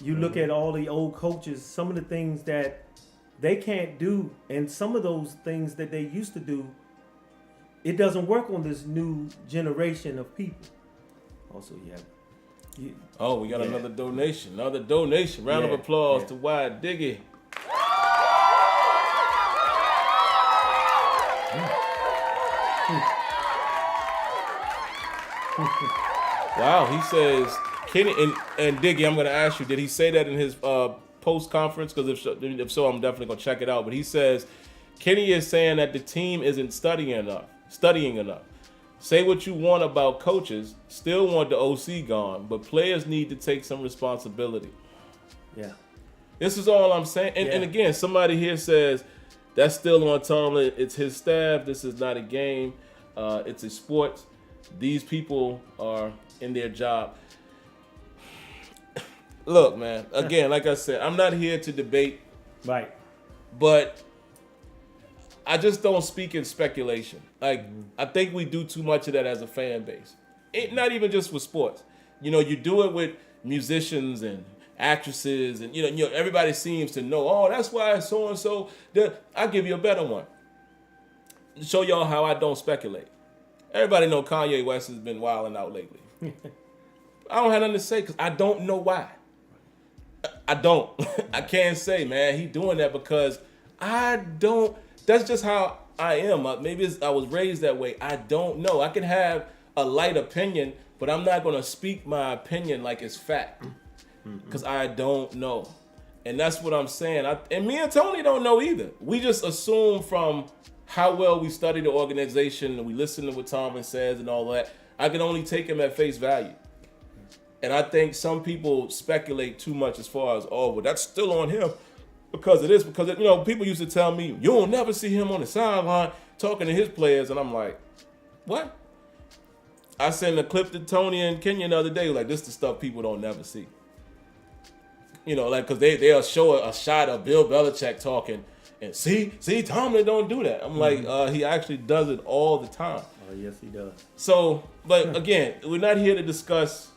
you look at all the old coaches, some of the things that they can't do, and some of those things that they used to do, it doesn't work on this new generation of people. Also, Oh, we got another donation. Another donation. Round of applause to Wyatt Diggy. Wow, he says, Kenny, and Diggy, I'm going to ask you, did he say that in his post-conference? Because if so, I'm definitely going to check it out. But he says, Kenny is saying that the team isn't studying enough. Say what you want about coaches, still want the OC gone, but players need to take some responsibility. Yeah. This is all I'm saying. And again, somebody here says, that's still on Tomlin. It's his staff. This is not a game. It's a sport. These people are in their job. Look, man, again, like I said, I'm not here to debate. Right. But I just don't speak in speculation. Like, I think we do too much of that as a fan base. Not even just with sports. You do it with musicians and actresses, and everybody seems to know, oh, that's why so and so. I'll give you a better one. Show y'all how I don't speculate. Everybody know Kanye West has been wilding out lately. I don't have nothing to say because I don't know why. I don't. I can't say, man, he doing that because I don't. That's just how I am. Maybe I was raised that way. I don't know. I can have a light opinion, but I'm not going to speak my opinion like it's fact because I don't know. And that's what I'm saying. And me and Tony don't know either. We just assume from how well we study the organization and we listen to what Tomlin says and all that. I can only take him at face value. And I think some people speculate too much as far as, oh, well, that's still on him. Because it is, people used to tell me, you'll never see him on the sideline talking to his players. And I'm like, what? I sent a clip to Tony and Kenya the other day, like, this is the stuff people don't never see. Because they'll show a shot of Bill Belichick talking, and see, Tomlin don't do that. I'm like, he actually does it all the time. Oh, yes, he does. So, but again, we're not here to discuss,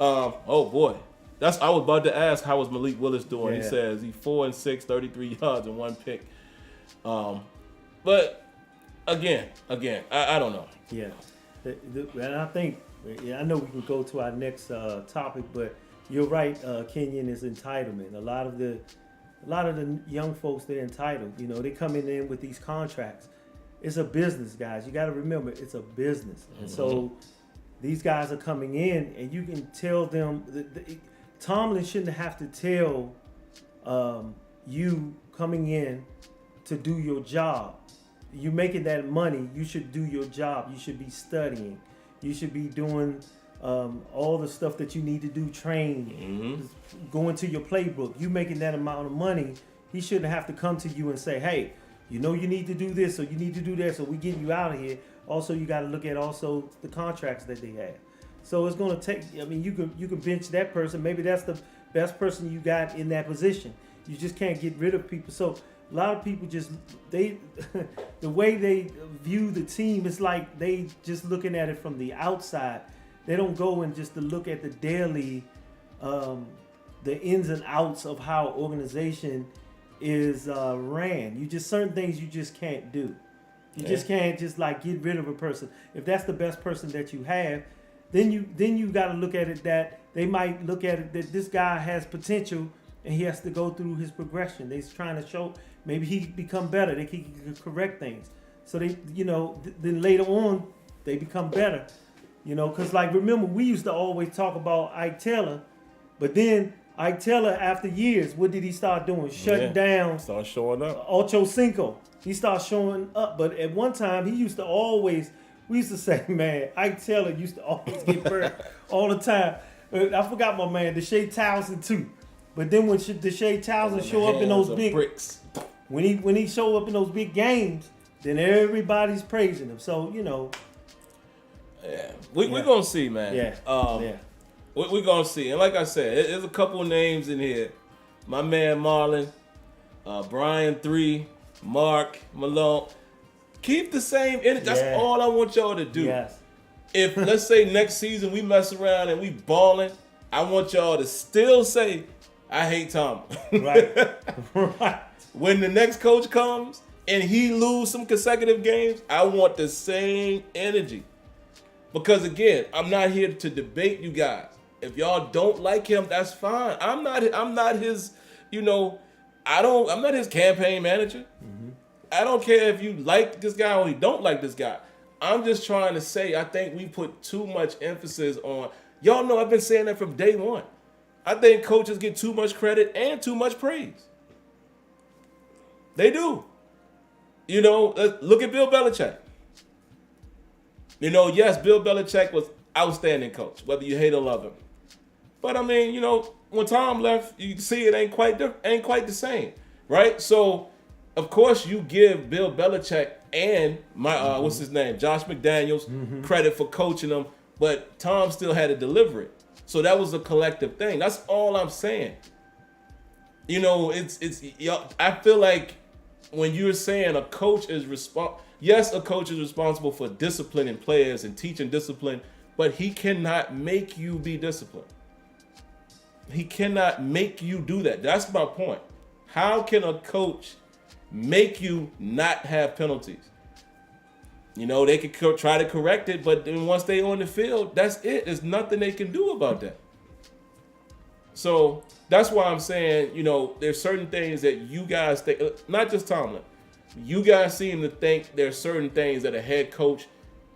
oh boy. I was about to ask, how was Malik Willis doing? Yeah. He says he's 4-6, 33 yards and 1 pick. But again, I don't know. Yeah, and I think, I know we can go to our next topic, but you're right. Kenyon is entitlement. A lot of the young folks, they're entitled. They coming in with these contracts. It's a business, guys. You got to remember, it's a business, and so these guys are coming in, and you can tell them. Tomlin shouldn't have to tell you coming in to do your job. You making that money, you should do your job. You should be studying. You should be doing all the stuff that you need to do, train, going to your playbook. You making that amount of money, he shouldn't have to come to you and say, hey, you need to do this or you need to do that, so we getting you out of here. Also, you got to look at also the contracts that they have. So it's going to take, you can bench that person. Maybe that's the best person you got in that position. You just can't get rid of people. So a lot of people the way they view the team, it's like they just looking at it from the outside. They don't go and just to look at the daily, the ins and outs of how organization is ran. Certain things you just can't do. You just can't just like get rid of a person. If that's the best person that you have, then you got to look at it that they might look at it that this guy has potential and he has to go through his progression. They're trying to show maybe he become better. They can correct things. So they, then later on they become better. Because like remember we used to always talk about Ike Taylor, but then Ike Taylor after years, what did he start doing? Shutting down. Start showing up. Ocho Cinco. He started showing up, but at one time he used to always. We used to say, man, Ike Taylor used to always get burned all the time. I forgot my man, Deshae Townsend too. But then when Deshae Townsend show up in those big bricks, when he show up in those big games, then everybody's praising him. So yeah, we're gonna see, man. Yeah, we're gonna see. And like I said, there's a couple names in here. My man Marlon, Brian 3, Mark Malone. Keep the same energy. That's all I want y'all to do. Yes. If, let's say, next season we mess around and we balling, I want y'all to still say, I hate Tom. Right. when the next coach comes and he lose some consecutive games, I want the same energy. Because again, I'm not here to debate you guys. If y'all don't like him, that's fine. I'm not his, I'm not his campaign manager. Mm-hmm. I don't care if you like this guy or you don't like this guy. I'm just trying to say, I think we put too much emphasis on, y'all know I've been saying that from day one. I think coaches get too much credit and too much praise. They do. Look at Bill Belichick. Yes, Bill Belichick was outstanding coach, whether you hate or love him. But I mean, when Tom left, you see it ain't quite the same, right? So, of course, you give Bill Belichick and what's his name, Josh McDaniels, credit for coaching them, but Tom still had to deliver it. So that was a collective thing. That's all I'm saying. I feel like when you're saying a coach is yes, a coach is responsible for disciplining players and teaching discipline, but he cannot make you be disciplined. He cannot make you do that. That's my point. How can a coach make you not have penalties? They could try to correct it, but then once they on the field, that's it. There's nothing they can do about that. So that's why I'm saying, there's certain things that you guys think, not just Tomlin, you guys seem to think there's certain things that a head coach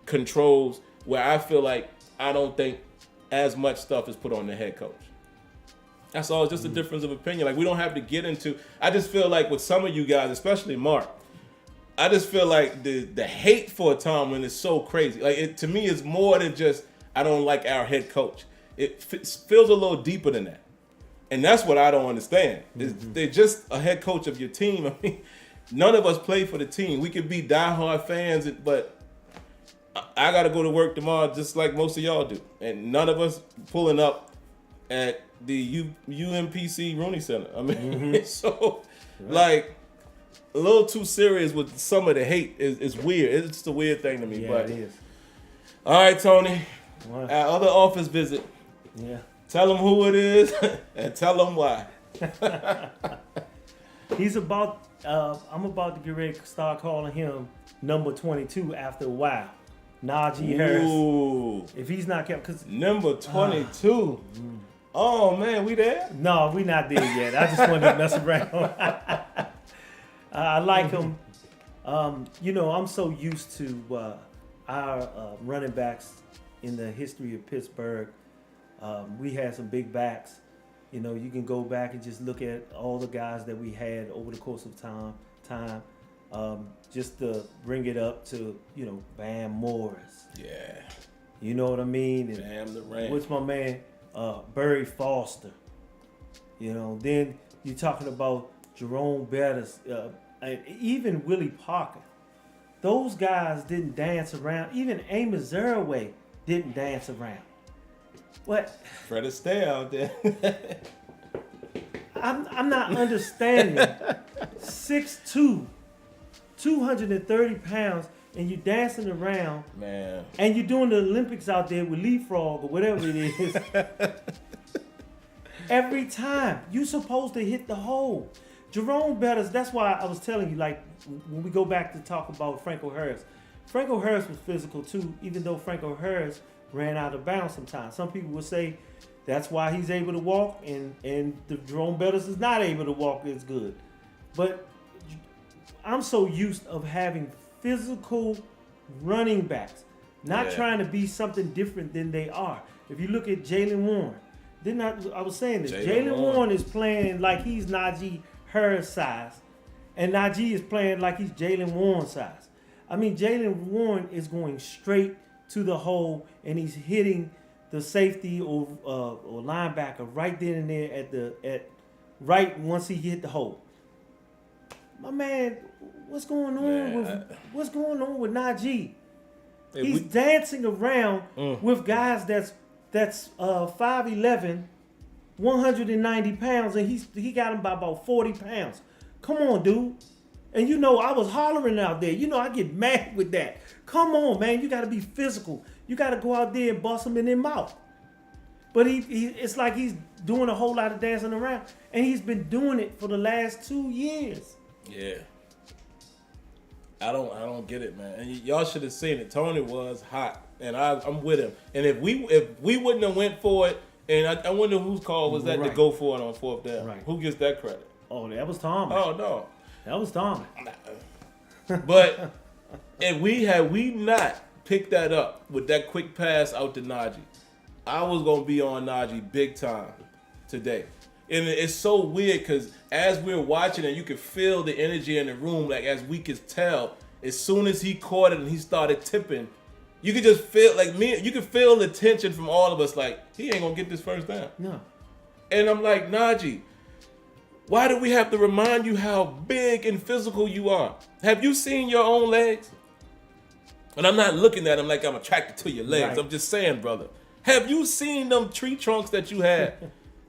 controls where I feel like I don't think as much stuff is put on the head coach. That's all. It's just a difference of opinion. Like, we don't have to get into, I just feel like with some of you guys, especially Mark, I just feel like the hate for Tomlin is so crazy. Like, to me, it's more than just, I don't like our head coach. It feels a little deeper than that. And that's what I don't understand. They're just a head coach of your team. I mean, none of us play for the team. We could be diehard fans, but I got to go to work tomorrow just like most of y'all do. And none of us pulling up at the UMPC Rooney Center. I mean, so, like, a little too serious with some of the hate is weird. It's just a weird thing to me. Yeah, but it is. All right, Tony. What? Our other office visit. Yeah. Tell them who it is and tell them why. He's about, I'm about to get ready to start calling him number 22 after a while. Najee Harris. Ooh. If he's not kept, because Number 22. Oh, man, we there? no, we not there yet. I just wanted to mess around. I like him. I'm so used to our running backs in the history of Pittsburgh. We had some big backs. You can go back and just look at all the guys that we had over the course of time. Just to bring it up to, Bam Morris. Yeah. You know what I mean? And Bam the Ram. what's my man? Barry Foster. Then you're talking about Jerome Bettis, and even Willie Parker. Those guys didn't dance around. Even Amos Zaraway didn't dance around. What? Fred Astaire out there. I'm not understanding. 6'2", 230 pounds, and you're dancing around. Man. And you're doing the Olympics out there with leapfrog or whatever it is. Every time. You're supposed to hit the hole. Jerome Bettis, that's why I was telling you, like, when we go back to talk about Franco Harris. Franco Harris was physical too, even though Franco Harris ran out of bounds sometimes. Some people would say that's why he's able to walk and the Jerome Bettis is not able to walk as good. But I'm so used of having physical running backs, not trying to be something different than they are. If you look at Jalen Warren, I was saying this. Jalen Warren is playing like he's Najee Harris size, and Najee is playing like he's Jalen Warren size. I mean, Jalen Warren is going straight to the hole, and he's hitting the safety or linebacker right then and there right once he hit the hole. My man, what's going on with Najee? He's dancing around with guys that's 5'11", 190 pounds, and he got him by about 40 pounds. Come on, dude. And I was hollering out there. I get mad with that. Come on, man. You got to be physical. You got to go out there and bust him in their mouth. But it's like he's doing a whole lot of dancing around. And he's been doing it for the last 2 years. Yeah. I don't get it, man. And y'all should have seen it. Tony was hot, and I'm with him. And if we wouldn't have went for it, and I wonder whose call was that to go for it on 4th down. Right. Who gets that credit? Oh, that was Tomlin. Oh no, That was Tomlin. but if we not picked that up with that quick pass out to Najee, I was gonna be on Najee big time today. And it's so weird because as we're watching it, you could feel the energy in the room. Like as we could tell, as soon as he caught it and he started tipping, you could just feel you could feel the tension from all of us. Like he ain't gonna get this first down. No. And I'm like, Najee, why do we have to remind you how big and physical you are? Have you seen your own legs? And I'm not looking at him like I'm attracted to your legs. Right. I'm just saying, brother. Have you seen them tree trunks that you have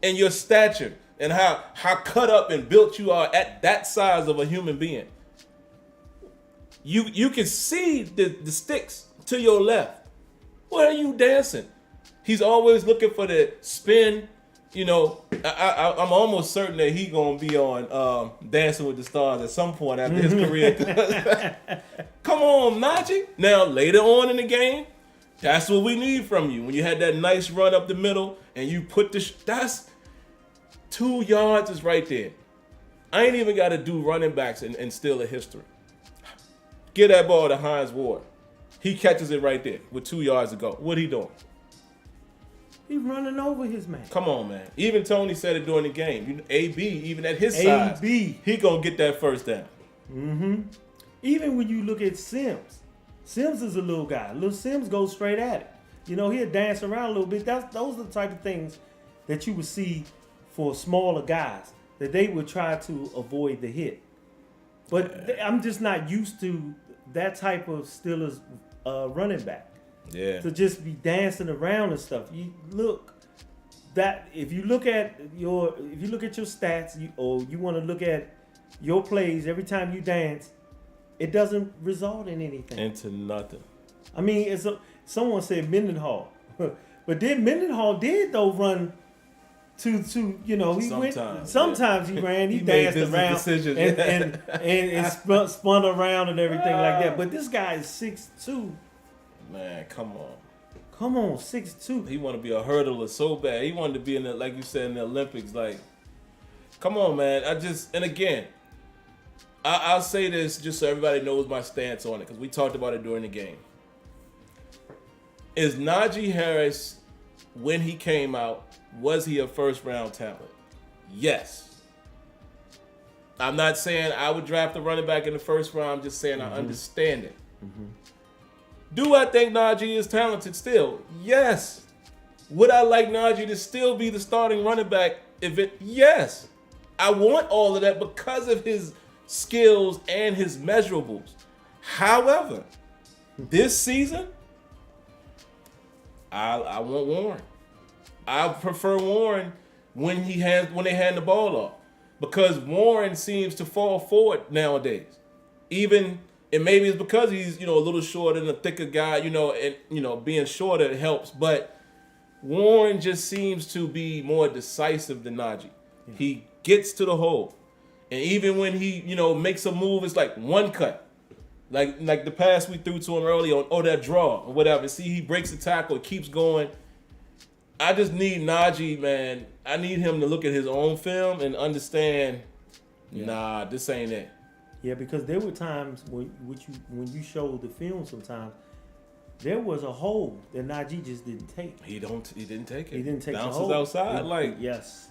and your stature and how cut up and built you are at that size of a human being? You can see the sticks to your left. Why are you dancing? He's always looking for the spin. You know, I'm almost certain that he gonna be on Dancing with the Stars at some point after his career. Come on, Najee. Now later on in the game, that's what we need from you. When you had that nice run up the middle and you put that's 2 yards is right there. I ain't even got to do running backs and steal a history. Get that ball to Hines Ward. He catches it right there with 2 yards to go. What he doing? He's running over his man. Come on, man. Even Tony said it during the game. AB, even at his size, he gonna get that first down. Mm-hmm. Even when you look at Sims is a little guy. Little Sims goes straight at it. You know, he'll dance around a little bit. Those are the type of things that you would see for smaller guys, that they would try to avoid the hit. But I'm just not used to that type of Steelers running back. Yeah. To just be dancing around and stuff. You look that if you look at your stats, you want to look at your plays every time you dance, it doesn't result in anything. Into nothing. I mean, someone said Mendenhall, but then Mendenhall did though run to you know he sometimes he ran, he danced around and spun around and everything like that. But this guy is 6'2". Man, come on. Come on, 6'2". He want to be a hurdler so bad. He wanted to be in the, like you said, in the Olympics. Like, come on, man. And again, I'll say this just so everybody knows my stance on it, because we talked about it during the game. Is Najee Harris, when he came out, was he a first-round talent? Yes. I'm not saying I would draft a running back in the first round. I'm just saying I understand it. Mm-hmm. Do I think Najee is talented still? Yes. Would I like Najee to still be the starting running back? Yes. I want all of that because of his skills and his measurables. However, this season, I want Warren. I prefer Warren when they hand the ball off, because Warren seems to fall forward nowadays. And maybe it's because he's, a little shorter and a thicker guy, and being shorter helps. But Warren just seems to be more decisive than Najee. Yeah. He gets to the hole. And even when he, makes a move, it's like one cut. Like the pass we threw to him earlier or that draw or whatever. See, he breaks the tackle, keeps going. I just need Najee, man. I need him to look at his own film and understand, nah, this ain't it. Yeah, because there were times when you showed the film sometimes, there was a hole that Najee just didn't take. He didn't take it. He didn't take Bounces the hole. outside, Yes.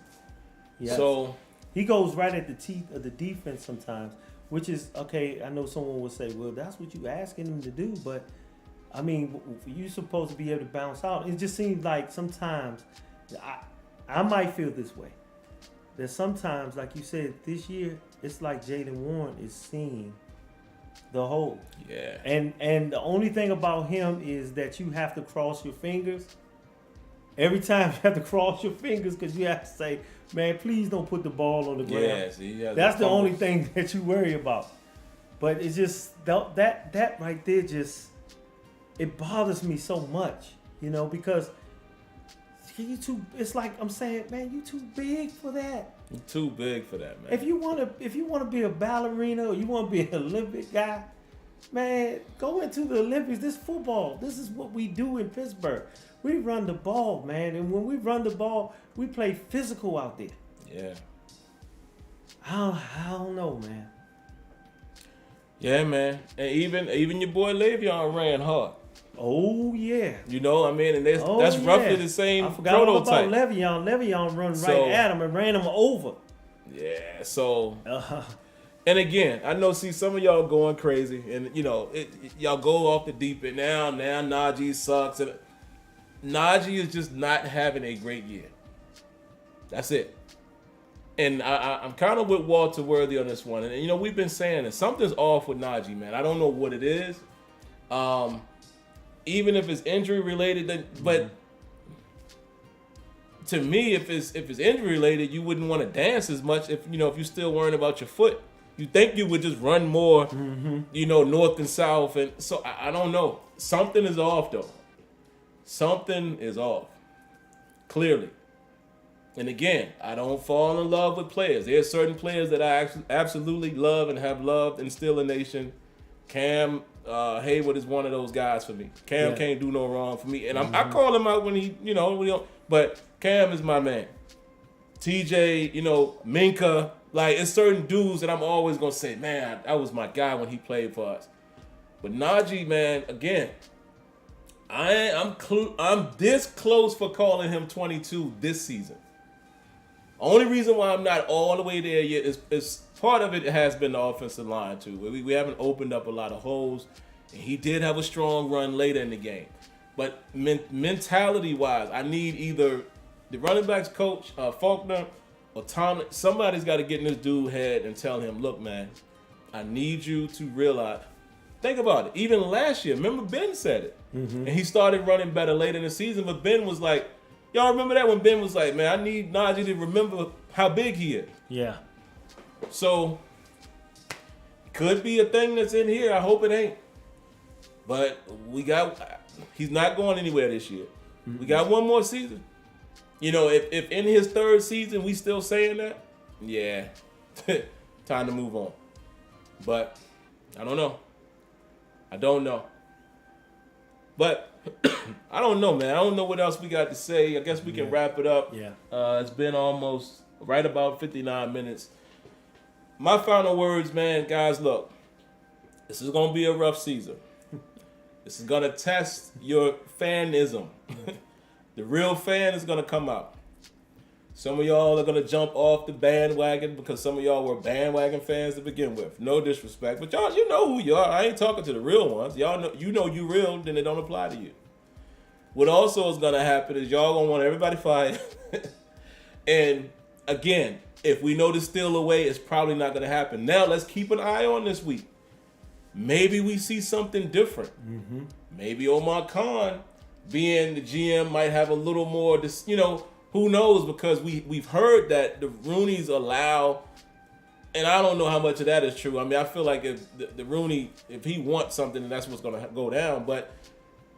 So he goes right at the teeth of the defense sometimes, which is okay. I know someone will say, well, that's what you asking him to do, but I mean, you're supposed to be able to bounce out. It just seems like sometimes I might feel this way. That sometimes, like you said, this year, it's like Jaylen Warren is seeing the hole. Yeah. And the only thing about him is that you have to cross your fingers. Every time you have to cross your fingers because you have to say, man, please don't put the ball on the ground. Yeah, that's the only thing that you worry about. But it's just that right there just, it bothers me so much, because you too. It's like I'm saying, man, you too big for that. You're too big for that, man. If you wanna be a ballerina or you wanna be an Olympic guy, man, go into the Olympics. This football. This is what we do in Pittsburgh. We run the ball, man, and when we run the ball, we play physical out there. Yeah. I don't know, man. Yeah, man. And even your boy Le'Veon ran hard. Oh yeah. You know, I mean, and that's yeah. roughly the same I forgot all prototype. about Le'Veon. Le'Veon run So- right at him and ran him over. Yeah. So, Uh-huh. and again, I know, see, some of y'all going crazy, and you know, y'all go off the deep end now. Now Najee sucks, and Najee is just not having a great year. That's it. And I'm kind of with Walter Worthy on this one. And you know, we've been saying that something's off with Najee, man. I don't know what it is. Even if it's injury related, then, but to me, if it's injury related, you wouldn't want to dance as much if you're still worrying about your foot. You think you would just run more, north and south, and so I don't know. Something is off though. Something is off, clearly. And again, I don't fall in love with players. There are certain players that I absolutely love and have loved in Steeler Nation. Cam Hayward is one of those guys for me. Cam can't do no wrong for me, and I call him out when he, but Cam is my man. TJ, Minka, like it's certain dudes that I'm always gonna say, man, that was my guy when he played for us. But Najee, man, again, I'm this close for calling him 22 this season. Only reason why I'm not all the way there yet is part of it has been the offensive line too. We haven't opened up a lot of holes. And he did have a strong run later in the game. But mentality-wise, I need either the running backs coach, Faulkner, or Tomlin. Somebody's got to get in this dude's head and tell him, look, man, I need you to realize. Think about it. Even last year, remember Ben said it. And he started running better later in the season, but Ben was like, y'all remember that when Ben was like, man, I need Najee to remember how big he is. Yeah. So, could be a thing that's in here. I hope it ain't. But he's not going anywhere this year. We got one more season. If in his third season we still saying that, yeah, time to move on. But I don't know. But I don't know, man. I don't know what else we got to say. I guess we can wrap it up. Yeah. It's been almost right about 59 minutes. My final words, man, guys, look. This is going to be a rough season. This is going to test your fanism. The real fan is going to come out. Some of y'all are going to jump off the bandwagon because some of y'all were bandwagon fans to begin with. No disrespect. But y'all, you know who you are. I ain't talking to the real ones. Y'all know you real, then it don't apply to you. What also is going to happen is y'all going to want everybody fired. And again, if we know the steal away, it's probably not going to happen. Now, let's keep an eye on this week. Maybe we see something different. Maybe Omar Khan, being the GM, might have a little more, who knows? Because we've heard that the Rooneys allow, and I don't know how much of that is true. I mean, I feel like if the Rooney, if he wants something, that's what's going to go down. But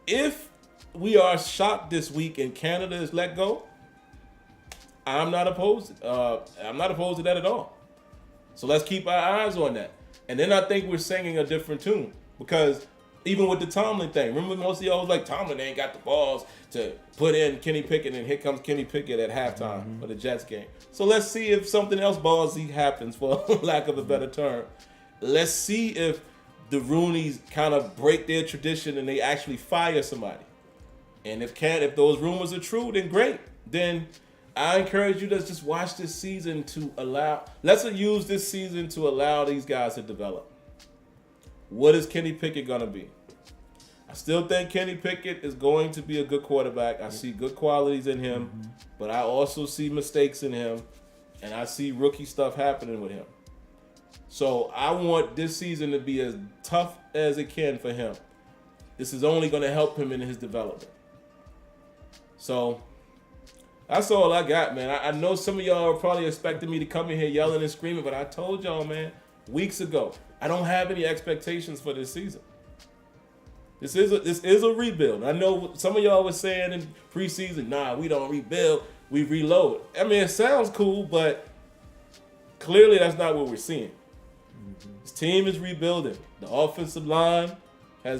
if we are shocked this week and Canada is let go, I'm not opposed. I'm not opposed to that at all. So let's keep our eyes on that. And then I think we're singing a different tune because even with the Tomlin thing, remember most of y'all was like, Tomlin ain't got the balls to put in Kenny Pickett, and here comes Kenny Pickett at halftime for the Jets game. So let's see if something else ballsy happens, for lack of a better term. Let's see if the Rooneys kind of break their tradition and they actually fire somebody. And if those rumors are true, then great. Then I encourage you to just watch this season let's use this season to allow these guys to develop. What is Kenny Pickett going to be? I still think Kenny Pickett is going to be a good quarterback. I see good qualities in him, but I also see mistakes in him, and I see rookie stuff happening with him. So I want this season to be as tough as it can for him. This is only going to help him in his development. So that's all I got, man. I know some of y'all are probably expecting me to come in here yelling and screaming, but I told y'all, man, weeks ago, I don't have any expectations for this season. This is a rebuild. I know some of y'all was saying in preseason, nah, we don't rebuild, we reload. I mean, it sounds cool, but clearly that's not what we're seeing. This team is rebuilding. The offensive line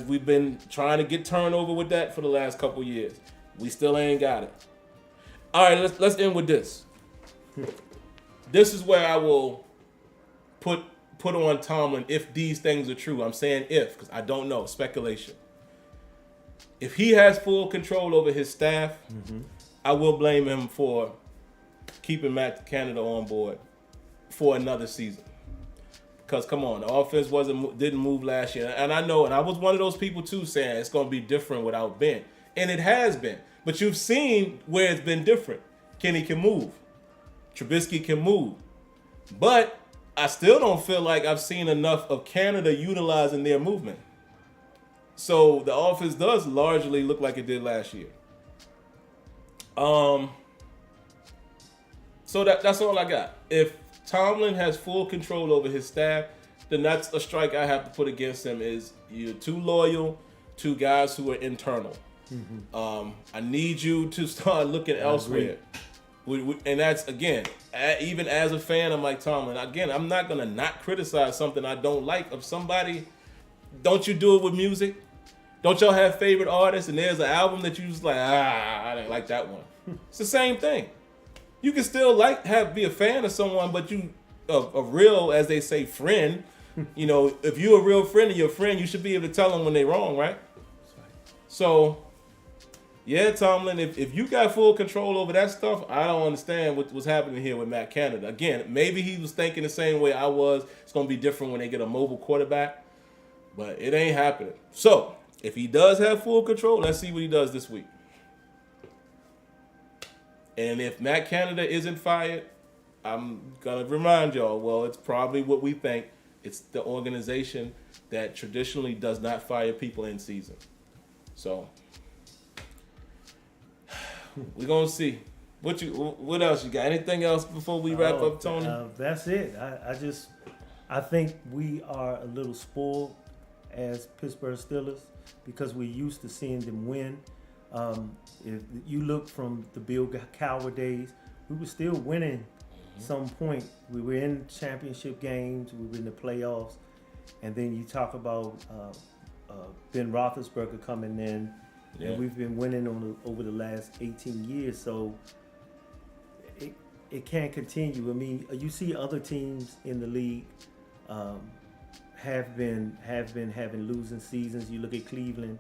we've been trying to get turnover with that for the last couple years. We still ain't got it. All right, let's end with this. This is where I will put on Tomlin if these things are true. I'm saying if, because I don't know. Speculation. If he has full control over his staff, I will blame him for keeping Matt Canada on board for another season. Because come on, the offense didn't move last year, and I know, and I was one of those people too saying it's going to be different without Ben, and it has been. But you've seen where it's been different. Kenny can move, Trubisky can move, but I still don't feel like I've seen enough of Canada utilizing their movement. So the offense does largely look like it did last year. So that's all I got. If Tomlin has full control over his staff, then that's a strike I have to put against him. Is you're too loyal to guys who are internal. I need you to start looking elsewhere. And that's, again, even as a fan, I'm like, Tomlin, again, I'm not going to not criticize something I don't like of somebody. Don't you do it with music? Don't y'all have favorite artists and there's an album that you just like, I didn't like that one. It's the same thing. You can still be a fan of someone, but you a real, as they say, friend. You know, if you're a real friend of your friend, you should be able to tell them when they're wrong, right? So, yeah, Tomlin, if you got full control over that stuff, I don't understand what's happening here with Matt Canada. Again, maybe he was thinking the same way I was. It's going to be different when they get a mobile quarterback, but it ain't happening. So, if he does have full control, let's see what he does this week. And if Matt Canada isn't fired, I'm going to remind y'all, well, it's probably what we think. It's the organization that traditionally does not fire people in season. So, we're going to see. What else you got? Anything else before we wrap up, Tony? That's it. I think we are a little spoiled as Pittsburgh Steelers because we're used to seeing them win. If you look from the Bill Cowher days, we were still winning some point. We were in championship games. We were in the playoffs. And then you talk about Ben Roethlisberger coming in. Yeah. And we've been winning over the last 18 years. So it can't continue. I mean, you see other teams in the league have been having losing seasons. You look at Cleveland.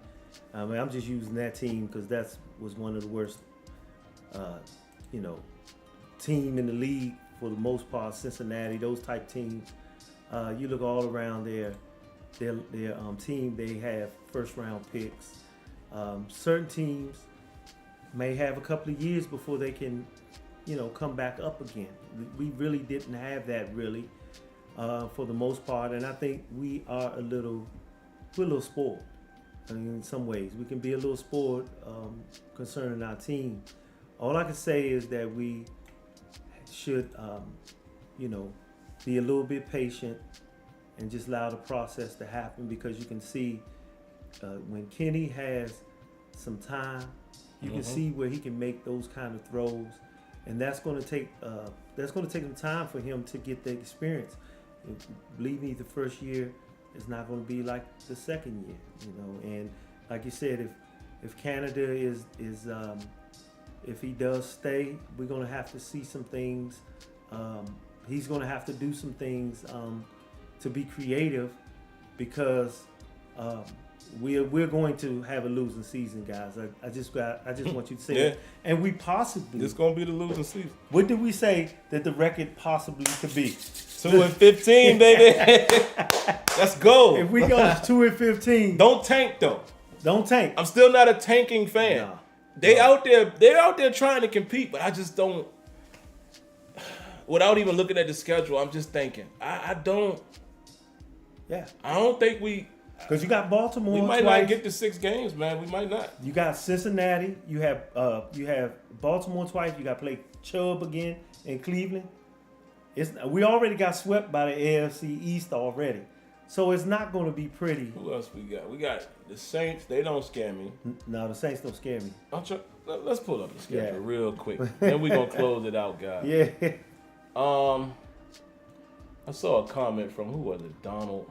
I mean, I'm just using that team because that was one of the worst, team in the league for the most part. Cincinnati, those type teams. You look all around their team. They have first round picks. Certain teams may have a couple of years before they can, come back up again. We really didn't have that really for the most part, and I think we're a little spoiled. I mean, in some ways, we can be a little spoiled concerning our team. All I can say is that we should, be a little bit patient and just allow the process to happen, because you can see when Kenny has some time, you can see where he can make those kind of throws, and that's going to take some time for him to get the experience. Believe me, the first year is not going to be like the second year, And like you said, if Canada is if he does stay, we're going to have to see some things. He's going to have to do some things to be creative, because we're going to have a losing season, guys. I just want you to say that. And we possibly, it's going to be the losing season. What did we say that the record possibly could be? 2-15, baby. Let's go. If we go 2-15, don't tank though. Don't tank. I'm still not a tanking fan. They're out there trying to compete, but I just don't. Without even looking at the schedule, I'm just thinking. I don't. Yeah. I don't think we. Because you got Baltimore. We might twice. not get to 6 games, man. We might not. You got Cincinnati. You have Baltimore twice. You got to play Chubb again in Cleveland. We already got swept by the AFC East already. So it's not going to be pretty. Who else we got? We got the Saints. They don't scare me. No, the Saints don't scare me. Let's pull up the schedule real quick. Then we're going to close it out, guys. Yeah. I saw a comment from, who was it? Donald.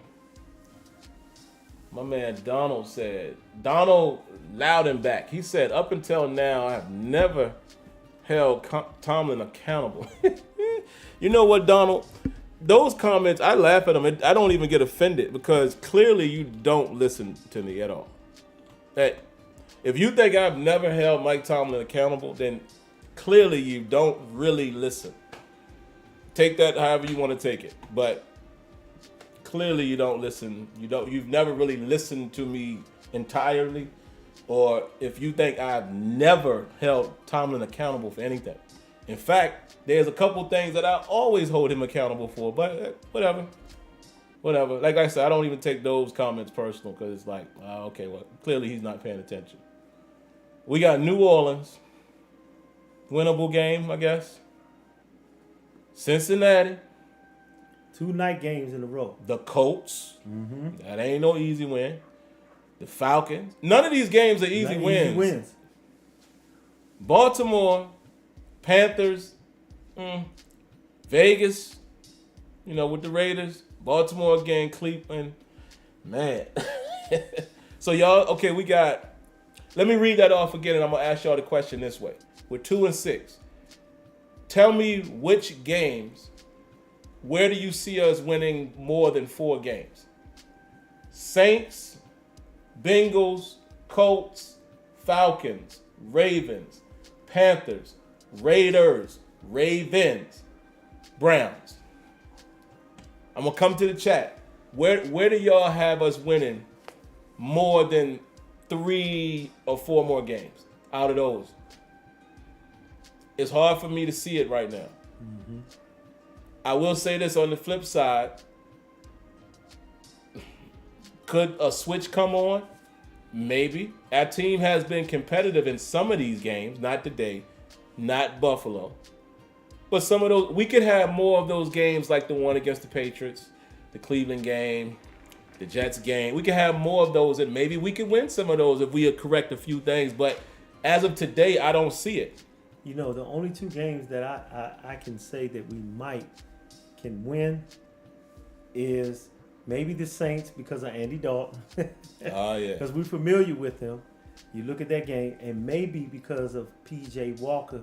My man Donald said, Donald Loudenback, he said, up until now, I have never held Tomlin accountable. You know what, Donald? Those comments, I laugh at them. I don't even get offended because clearly you don't listen to me at all. That if you think I've never held Mike Tomlin accountable, then clearly you don't really listen. Take that however you want to take it, but clearly you don't listen. You've never really listened to me entirely, or if you think I've never held Tomlin accountable for anything. In fact, there's a couple things that I always hold him accountable for, but whatever. Like I said, I don't even take those comments personal because it's like, okay, well, clearly he's not paying attention. We got New Orleans, winnable game, I guess. Cincinnati. 2 night games in a row. The Colts. That ain't no easy win. The Falcons. None of these games are easy wins. Baltimore. Panthers. Vegas. With the Raiders. Baltimore again. Cleveland. Man. So y'all, okay, we got, let me read that off again and I'm going to ask y'all the question this way. We're 2-6. Tell me which games, where do you see us winning more than 4 games? Saints, Bengals, Colts, Falcons, Ravens, Panthers, Raiders, Ravens, Browns. I'm going to come to the chat. Where do y'all have us winning more than 3 or 4 more games out of those? It's hard for me to see it right now. I will say this on the flip side. Could a switch come on? Maybe. Our team has been competitive in some of these games. Not today. Not Buffalo. But some of those, we could have more of those games like the one against the Patriots, the Cleveland game, the Jets game. We could have more of those, and maybe we could win some of those if we correct a few things. But as of today, I don't see it. The only 2 games that I can say that we can win is maybe the Saints because of Andy Dalton. Oh, yeah. Because we're familiar with him. You look at that game, and maybe because of P.J. Walker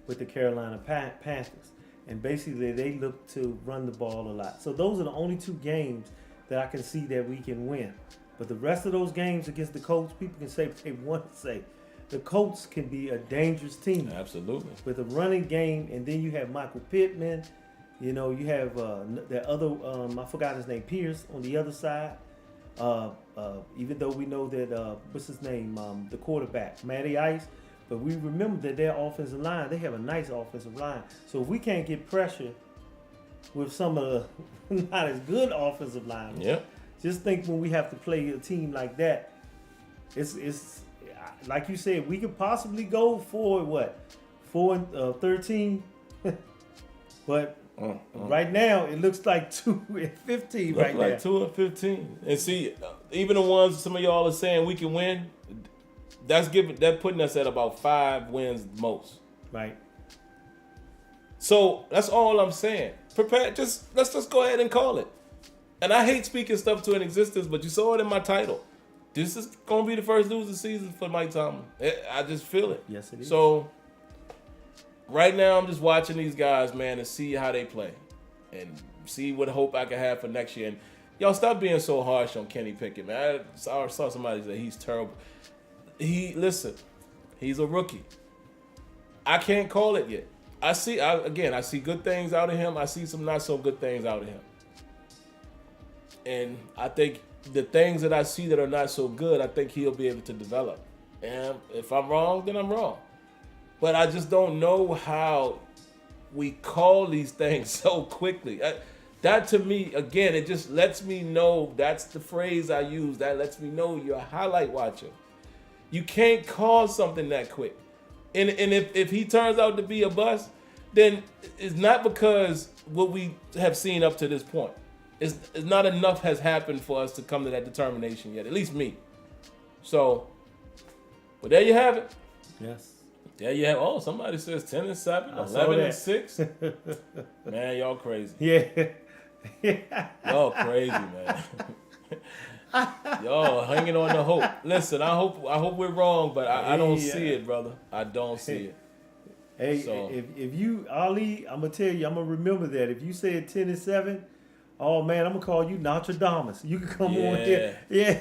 with the Carolina Panthers. And basically, they look to run the ball a lot. So those are the only 2 games that I can see that we can win. But the rest of those games against the Colts, people can say what they want to say. The Colts can be a dangerous team. Absolutely. With a running game, and then you have Michael Pittman. You have the other, I forgot his name, Pierce, on the other side. Even though we know that, what's his name, the quarterback, Matty Ice. But we remember that their offensive line, they have a nice offensive line. So if we can't get pressure with some of the not as good offensive linemen, just think when we have to play a team like that, it's like you said, we could possibly go for what, 4-13, but right now it looks like 2-15 right now. Like 2-15, and see, even the ones some of y'all are saying we can win, that's putting us at about 5 wins most. Right. So that's all I'm saying. Prepare. Let's just go ahead and call it. And I hate speaking stuff to an existence, but you saw it in my title. This is going to be the first losing season for Mike Tomlin. I just feel it. Yes, it is. So right now I'm just watching these guys, man, and see how they play and see what hope I can have for next year. And y'all stop being so harsh on Kenny Pickett, man. I saw somebody say he's terrible. Listen, he's a rookie. I can't call it yet. I see good things out of him. I see some not so good things out of him. And I think the things that I see that are not so good, I think he'll be able to develop. And if I'm wrong, then I'm wrong. But I just don't know how we call these things so quickly. That to me, again, it just lets me know, that's the phrase I use, that lets me know you're a highlight watcher. You can't call something that quick. And if he turns out to be a bust, then it's not because what we have seen up to this point. it's not enough has happened for us to come to that determination yet. At least me. So, but there you have it. Yes. There you have. Oh, somebody says 10-7, I saw 11-6. Man, y'all crazy. Yeah. Y'all crazy, man. Y'all hanging on the hope. Listen, I hope we're wrong, but I don't see it, brother. I don't see it. Hey, So, if you, Ali, I'm gonna tell you, I'm gonna remember that. If you said 10-7, oh man, I'm gonna call you Nostradamus. You can come on here. Yeah.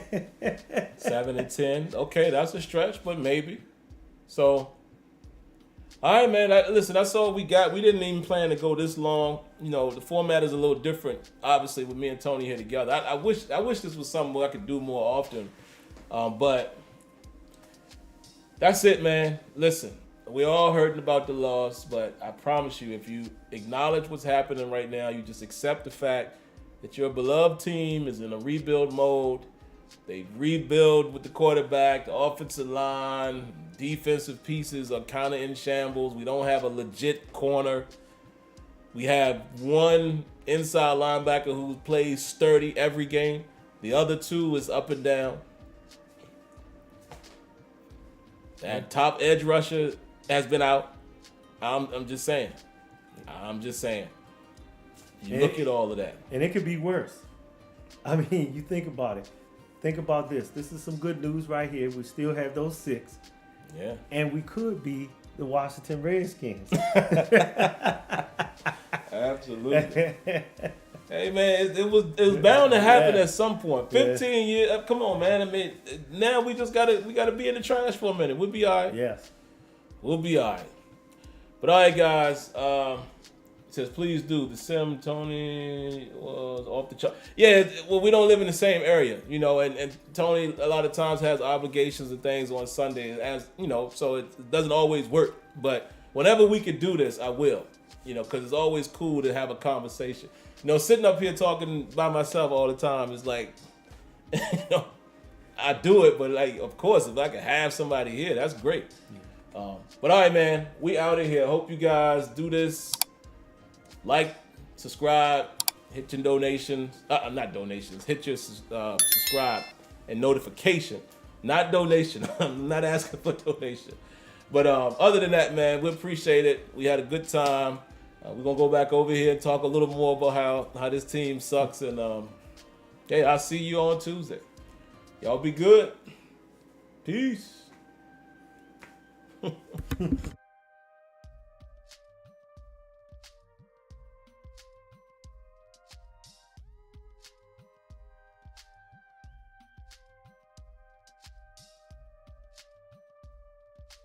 7-10. Okay, that's a stretch, but maybe. So, all right, man. Listen, that's all we got. We didn't even plan to go this long. You know, the format is a little different, obviously, with me and Tony here together. I wish this was something I could do more often. But that's it, man. Listen, we all hurting about the loss, but I promise you, if you acknowledge what's happening right now, you just accept the fact that your beloved team is in a rebuild mode. They rebuild with the quarterback, the offensive line, defensive pieces are kind of in shambles. We don't have a legit corner. We have one inside linebacker who plays sturdy every game. The other two is up and down. That top edge rusher has been out. I'm just saying. You look at all of that. And it could be worse. I mean, you think about it. Think about this. This is some good news right here. We still have those 6. Yeah. And we could be the Washington Redskins. Absolutely. Hey man, it was bound to happen at some point. 15 years. Come on, man. I mean, now we gotta be in the trash for a minute. We'll be all right. Yes. We'll be all right. But all right, guys. It says, please do. The Sim Tony was off the chart. Yeah, well, we don't live in the same area, you know, and Tony a lot of times has obligations and things on Sunday, as you know, so it doesn't always work. But whenever we could do this, I will, you know, because it's always cool to have a conversation. You know, sitting up here talking by myself all the time is like, you know, I do it, but like, of course, if I could have somebody here, that's great. But all right, man, we out of here. Hope you guys do this. Like, subscribe, hit your donations. Not donations. Hit your subscribe and notification. Not donation. I'm not asking for donation. But other than that, man, we appreciate it. We had a good time. We're going to go back over here and talk a little more about how this team sucks. And, hey, I'll see you on Tuesday. Y'all be good. Peace.